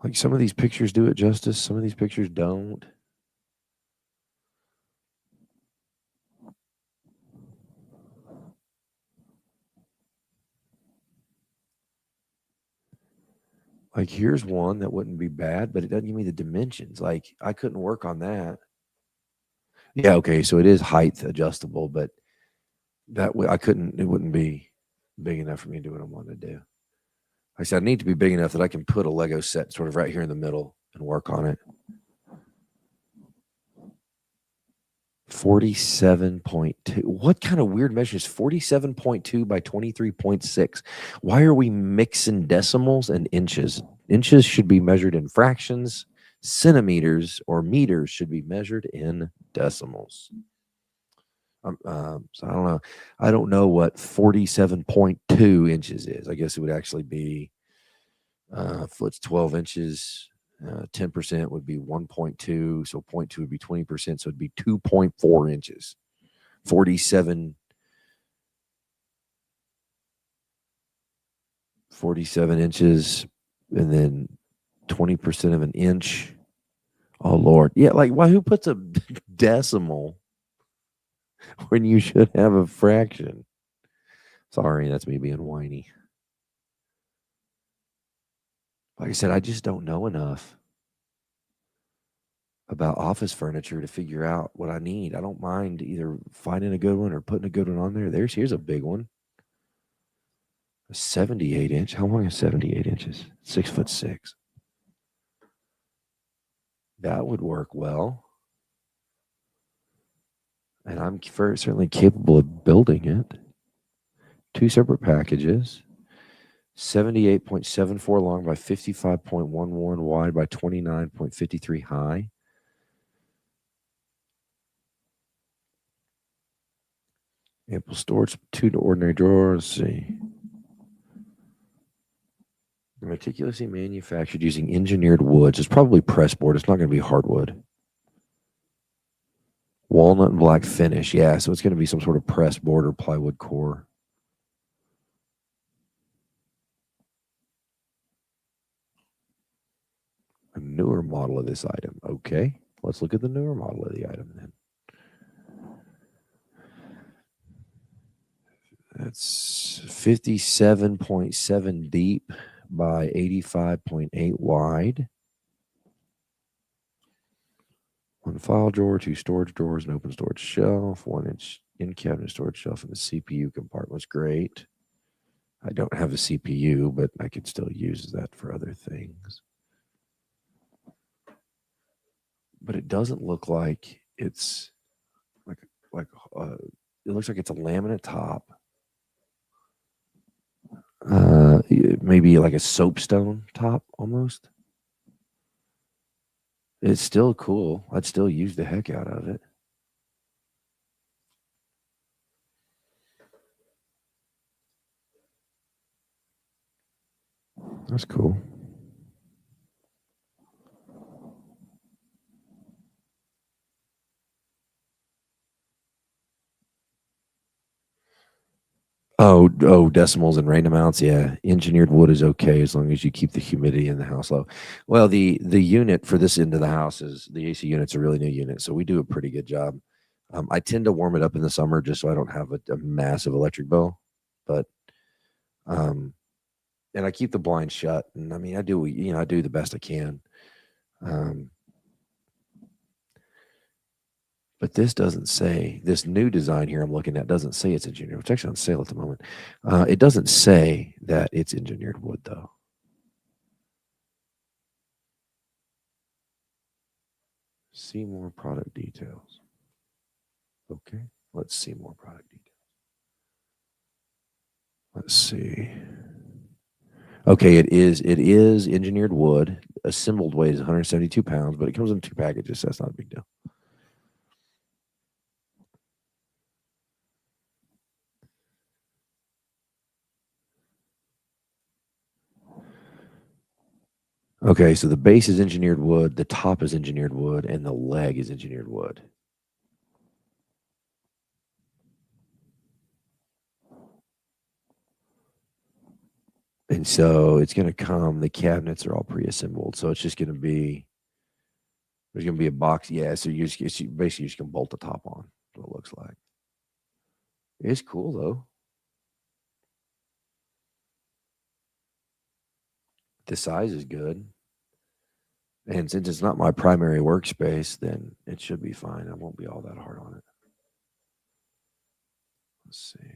Like some of these pictures do it justice, some of these pictures don't. Like here's one that wouldn't be bad, but it doesn't give me the dimensions. Like I couldn't work on that. Yeah, okay, so it is height adjustable, but that way it wouldn't be big enough for me to do what I want to do. Like I said, I need to be big enough that I can put a Lego set sort of right here in the middle and work on it. 47.2. What kind of weird measure is 47.2 by 23.6? Why are we mixing decimals and inches? Inches should be measured in fractions. Centimeters or meters should be measured in decimals. So I don't know. I don't know what 47.2 inches is. I guess it would actually be foot's 12 inches. 10% would be 1.2. So 0.2 would be 20%. So it'd be 2.4 inches. 47 inches, and then 20% of an inch. Oh Lord. Yeah, like why who puts a decimal when you should have a fraction? Sorry, that's me being whiny. Like I said, I just don't know enough about office furniture to figure out what I need. I don't mind either finding a good one or putting a good one on there. Here's a big one. A 78 inch. How long is 78 inches? 6'6". That would work well. And I'm certainly capable of building it. 2 separate packages. 78.74 long by 55.11 wide by 29.53 high. Ample storage, 2 ordinary drawers. Let's see. Meticulously manufactured using engineered woods. It's probably pressed board. It's not going to be hardwood. Walnut and black finish. Yeah, so it's going to be some sort of pressed board or plywood core. A newer model of this item. Okay, let's look at the newer model of the item then. That's 57.7 deep by 85.8 wide. 1 file drawer, 2 storage drawers, an open storage shelf, 1-inch in-cabinet storage shelf, and the CPU compartment's great. I don't have a CPU, but I could still use that for other things. But it doesn't look like it's it looks like it's a laminate top. Maybe like a soapstone top almost. It's still cool. I'd still use the heck out of it. That's cool. Oh, decimals and rain amounts. Yeah, engineered wood is okay as long as you keep the humidity in the house low. Well, the unit for this end of the house is the AC unit's a really new unit, so we do a pretty good job. I tend to warm it up in the summer just so I don't have a massive electric bill, but and I keep the blinds shut. And I mean, I do the best I can. But this doesn't say, this new design here I'm looking at doesn't say it's engineered. It's actually on sale at the moment. It doesn't say that it's engineered wood, though. See more product details. Okay, let's see more product details. Let's see. Okay, it is engineered wood. Assembled weight is 172 pounds, but it comes in 2 packages, so that's not a big deal. Okay, so the base is engineered wood, the top is engineered wood, and the leg is engineered wood. And so it's going to come, the cabinets are all pre-assembled. So it's just going to be, there's going to be a box. Yeah, so you basically just can bolt the top on. That's what it looks like. It's cool though. The size is good. And since it's not my primary workspace, then it should be fine. I won't be all that hard on it. Let's see.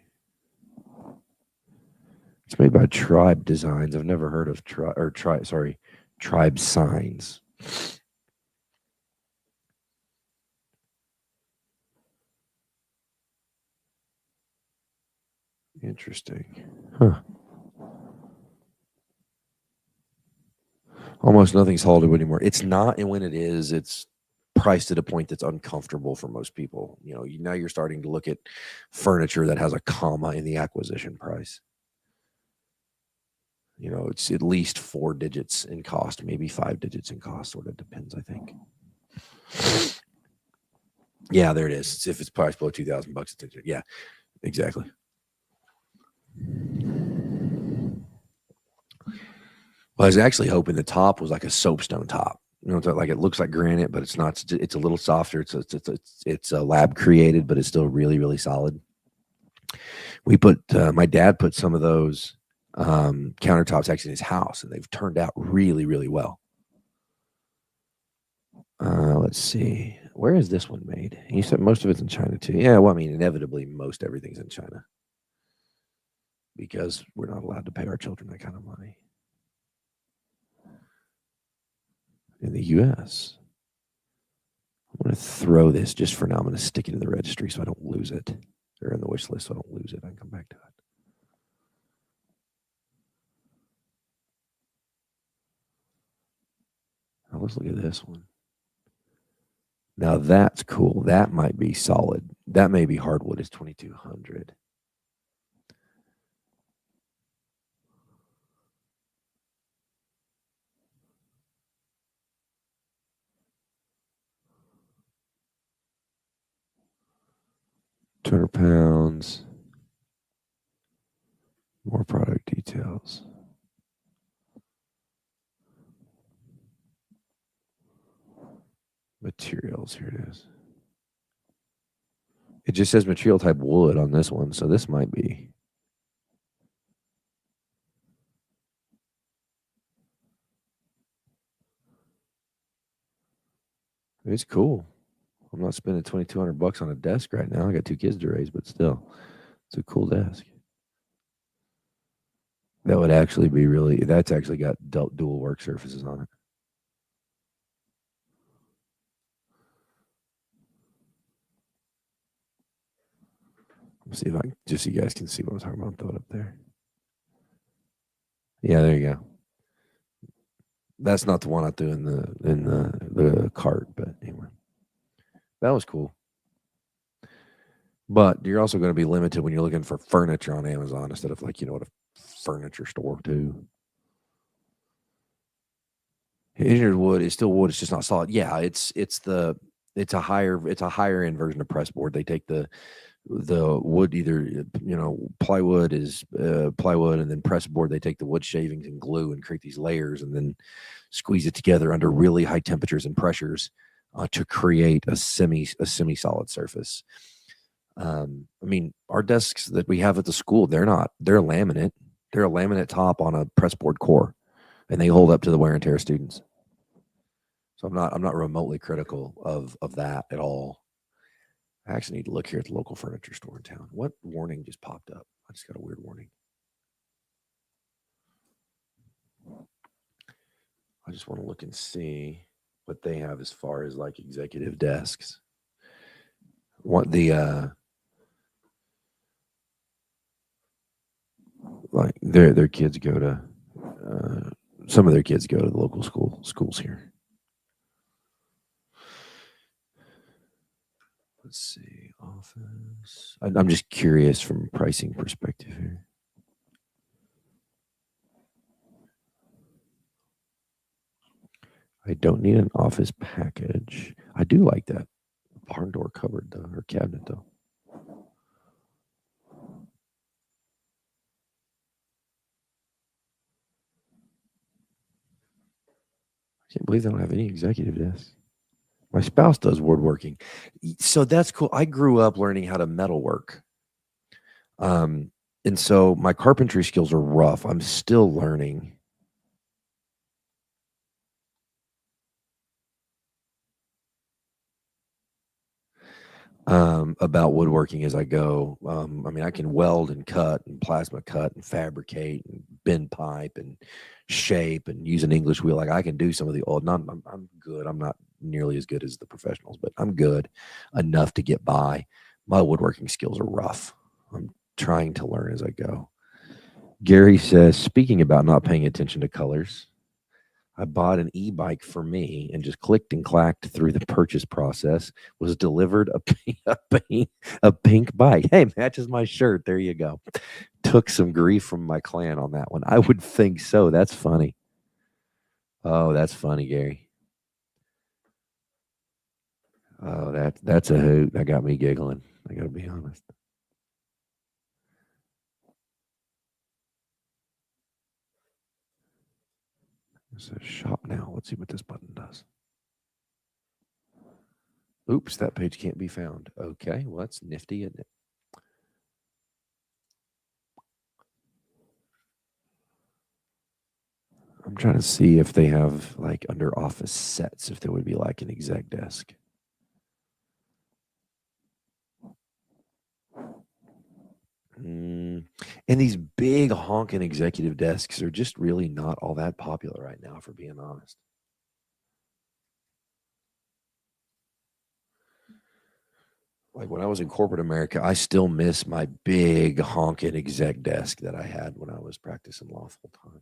It's made by Tribe Designs. I've never heard of Tribe Signs. Interesting. Huh. Almost nothing's Hollywood anymore. It's not, and when it is, it's priced at a point that's uncomfortable for most people. You know, now you're starting to look at furniture that has a comma in the acquisition price. You know, it's at least 4 digits in cost, maybe 5 digits in cost. Sort of depends, I think. Yeah, there it is. If it's priced below $2,000, it's yeah, exactly. Well, I was actually hoping the top was like a soapstone top. You know, it's like it looks like granite, but it's not. It's a little softer. It's a lab created, but it's still really, really solid. We put my dad put some of those countertops actually in his house, and they've turned out really, really well. Let's see, where is this one made? You said most of it's in China too. Yeah, well, I mean, inevitably, most everything's in China because we're not allowed to pay our children that kind of money in the U.S. I'm going to throw this just for now. I'm going to stick it in the registry so I don't lose it, or in the wish list so I don't lose it. I can come back to it. Now let's look at this one. Now that's cool. That might be solid. That may be hardwood. It's 2,200. £200. More product details. Materials. Here it is. It just says material type wood on this one, so this might be. It's cool. I'm not spending $2,200 on a desk right now. I got 2 kids to raise, but still, it's a cool desk. That would actually be really. That's actually got dual work surfaces on it. Let's see if I can, just so you guys can see what I'm talking about. Throw it up there. Yeah, there you go. That's not the one I threw in the cart, but anyway, that was cool. But you're also going to be limited when you're looking for furniture on Amazon instead of, like, what a furniture store too. Engineered wood is still wood. It's just not solid. Yeah, it's a higher end version of pressboard. They take the wood, either plywood is plywood, and then pressboard. They take the wood shavings and glue and create these layers, and then squeeze it together under really high temperatures and pressures to create a semi solid surface. I mean, our desks that we have at the school, they're laminate. They're a laminate top on a pressboard core, and they hold up to the wear and tear of students. So I'm not remotely critical of that at all. I actually need to look here at the local furniture store in town. What warning just popped up? I just got a weird warning. I just want to look and see what they have as far as like executive desks. What the like their kids go to some of their kids go to the local schools here. Let's see, office. I'm just curious from a pricing perspective here. I don't need an office package. I do like that barn door cupboard though, or cabinet though. I can't believe they don't have any executive desks. My spouse does woodworking, so that's cool. I grew up learning how to metalwork, and so my carpentry skills are rough. I'm still learning. About woodworking as I go. I mean, I can weld and cut and plasma cut and fabricate and bend pipe and shape and use an English wheel. Like I can do some of the old. I'm good. I'm not nearly as good as the professionals, but I'm good enough to get by. My woodworking skills are rough. I'm trying to learn as I go. Gary says, speaking about not paying attention to colors, I bought an e-bike for me and just clicked and clacked through the purchase process. Was delivered a pink bike. Hey, matches my shirt. There you go. Took some grief from my clan on that one. I would think so. That's funny. Oh, that's funny, Gary. Oh, that's a hoot. That got me giggling. I got to be honest. It says shop now. Let's see what this button does. Oops, that page can't be found. Okay, well, that's nifty, isn't it? I'm trying to see if they have like under office sets, if there would be like an exec desk. And these big honking executive desks are just really not all that popular right now, for being honest. Like when I was in corporate America, I still miss my big honking exec desk that I had when I was practicing law full time.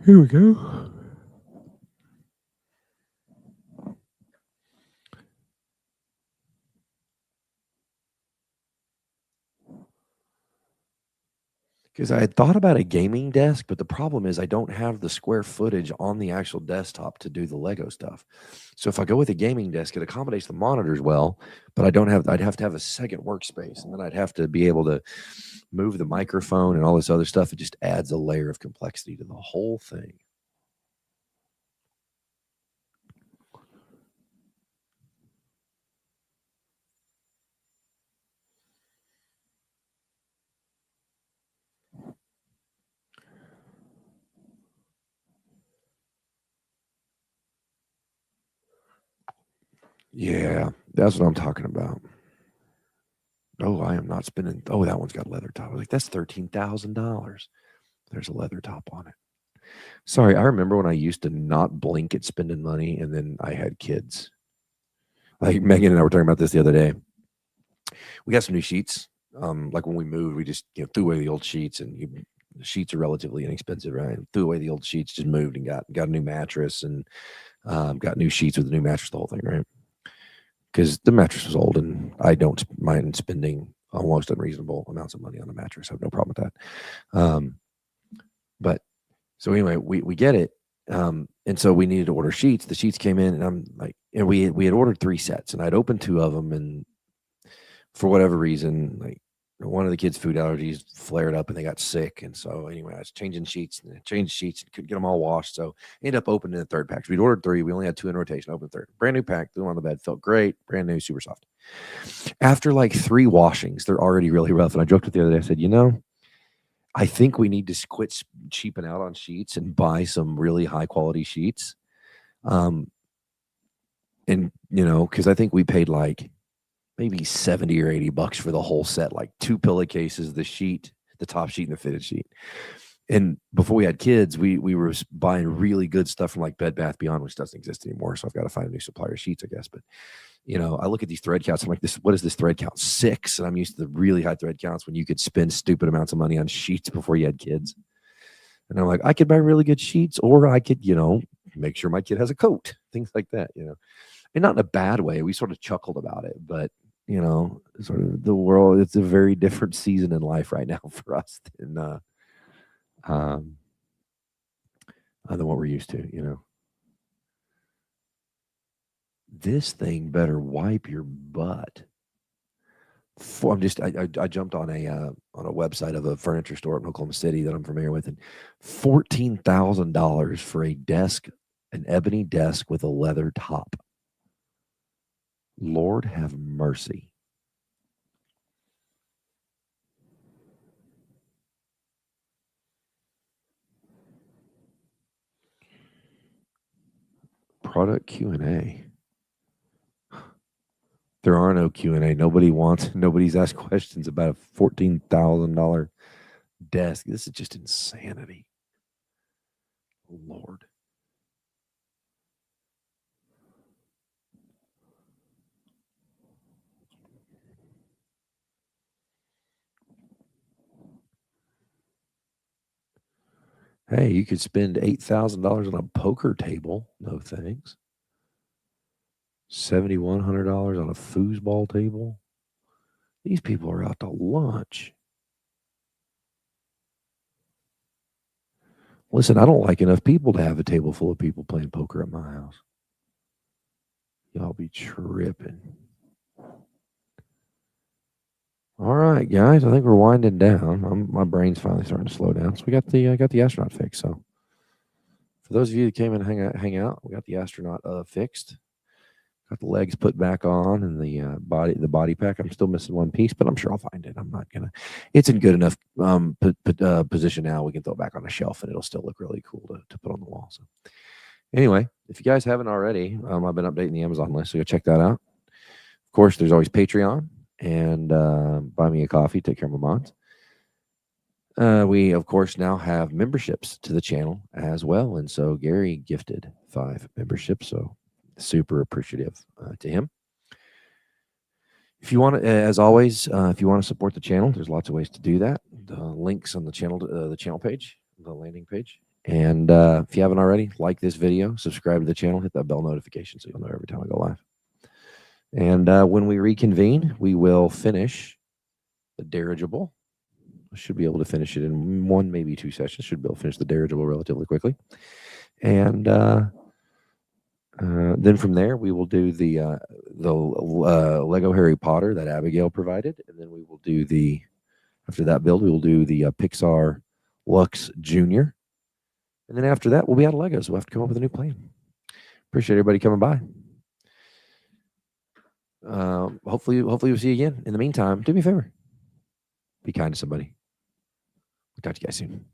Here we go. Because I had thought about a gaming desk, but the problem is I don't have the square footage on the actual desktop to do the Lego stuff. So if I go with a gaming desk, it accommodates the monitors well, but I'd have to have a second workspace, and then I'd have to be able to move the microphone and all this other stuff. It just adds a layer of complexity to the whole thing. Yeah, that's what I'm talking about. Oh, I am not spending. Oh, that one's got leather top. I was like, that's $13,000. There's a leather top on it. Sorry, I remember when I used to not blink at spending money, and then I had kids. Like Megan and I were talking about this the other day. We got some new sheets. Like when we moved, we just threw away the old sheets, and the sheets are relatively inexpensive, right? Threw away the old sheets, just moved and got a new mattress, and got new sheets with a new mattress, the whole thing, right? Because the mattress was old, and I don't mind spending almost unreasonable amounts of money on a mattress. I have no problem with that. But so anyway, we get it. And so we needed to order sheets. The sheets came in, and I'm like, and we had ordered 3 sets, and I'd opened 2 of them, and for whatever reason, like one of the kids' food allergies flared up and they got sick. And so anyway, I was changing sheets and changed sheets and couldn't get them all washed. So ended up opening the 3rd pack. So we'd ordered 3. We only had 2 in rotation. Opened the 3rd. Brand new pack. Threw them on the bed. Felt great. Brand new, super soft. After like 3 washings, they're already really rough. And I joked with the other day. I said, I think we need to quit cheaping out on sheets and buy some really high quality sheets. And because I think we paid like maybe 70 or 80 bucks for the whole set, like 2 pillowcases, the sheet, the top sheet, and the fitted sheet. And before we had kids, we were buying really good stuff from like Bed Bath Beyond, which doesn't exist anymore. So I've got to find a new supplier of sheets, I guess. But I look at these thread counts. I'm like, what is this thread count? 6. And I'm used to the really high thread counts when you could spend stupid amounts of money on sheets before you had kids. And I'm like, I could buy really good sheets, or I could, make sure my kid has a coat, things like that, and not in a bad way. We sort of chuckled about it, but sort of the world, it's a very different season in life right now for us than what we're used to. This thing better wipe your butt. I jumped on a website of a furniture store in Oklahoma City that I'm familiar with, and $14,000 for a desk, an ebony desk with a leather top. Lord have mercy. Product Q&A. There are no Q&A. Nobody's asked questions about a $14,000 desk. This is just insanity. Lord. Hey, you could spend $8,000 on a poker table. No thanks. $7,100 on a foosball table. These people are out to lunch. Listen, I don't like enough people to have a table full of people playing poker at my house. Y'all be tripping. All right, guys. I think we're winding down. My brain's finally starting to slow down. So we got the astronaut fixed. So for those of you that came in and hang out, we got the astronaut fixed. Got the legs put back on and the body pack. I'm still missing one piece, but I'm sure I'll find it. I'm not gonna. It's in good enough position now. We can throw it back on a shelf and it'll still look really cool to put on the wall. So anyway, if you guys haven't already, I've been updating the Amazon list, so go check that out. Of course, there's always Patreon and buy me a coffee. Take care of my moms. We of course now have memberships to the channel as well, and so Gary gifted 5 memberships. So super appreciative to him. If you want to, as always, if you want to support the channel, there's lots of ways to do that. The links on the channel page, the landing page. And if you haven't already, like this video, subscribe to the channel, hit that bell notification so you'll know every time I go live. And when we reconvene, we will finish the dirigible. I should be able to finish it in 1, maybe 2 sessions. Should be able to finish the dirigible relatively quickly. And then from there, we will do the Lego Harry Potter that Abigail provided. And then we will do after that build, we will do the Pixar Lux Junior. And then after that, we'll be out of Legos. We'll have to come up with a new plan. Appreciate everybody coming by. Hopefully we'll see you again. In the meantime, do me a favor. Be kind to somebody. We'll talk to you guys soon.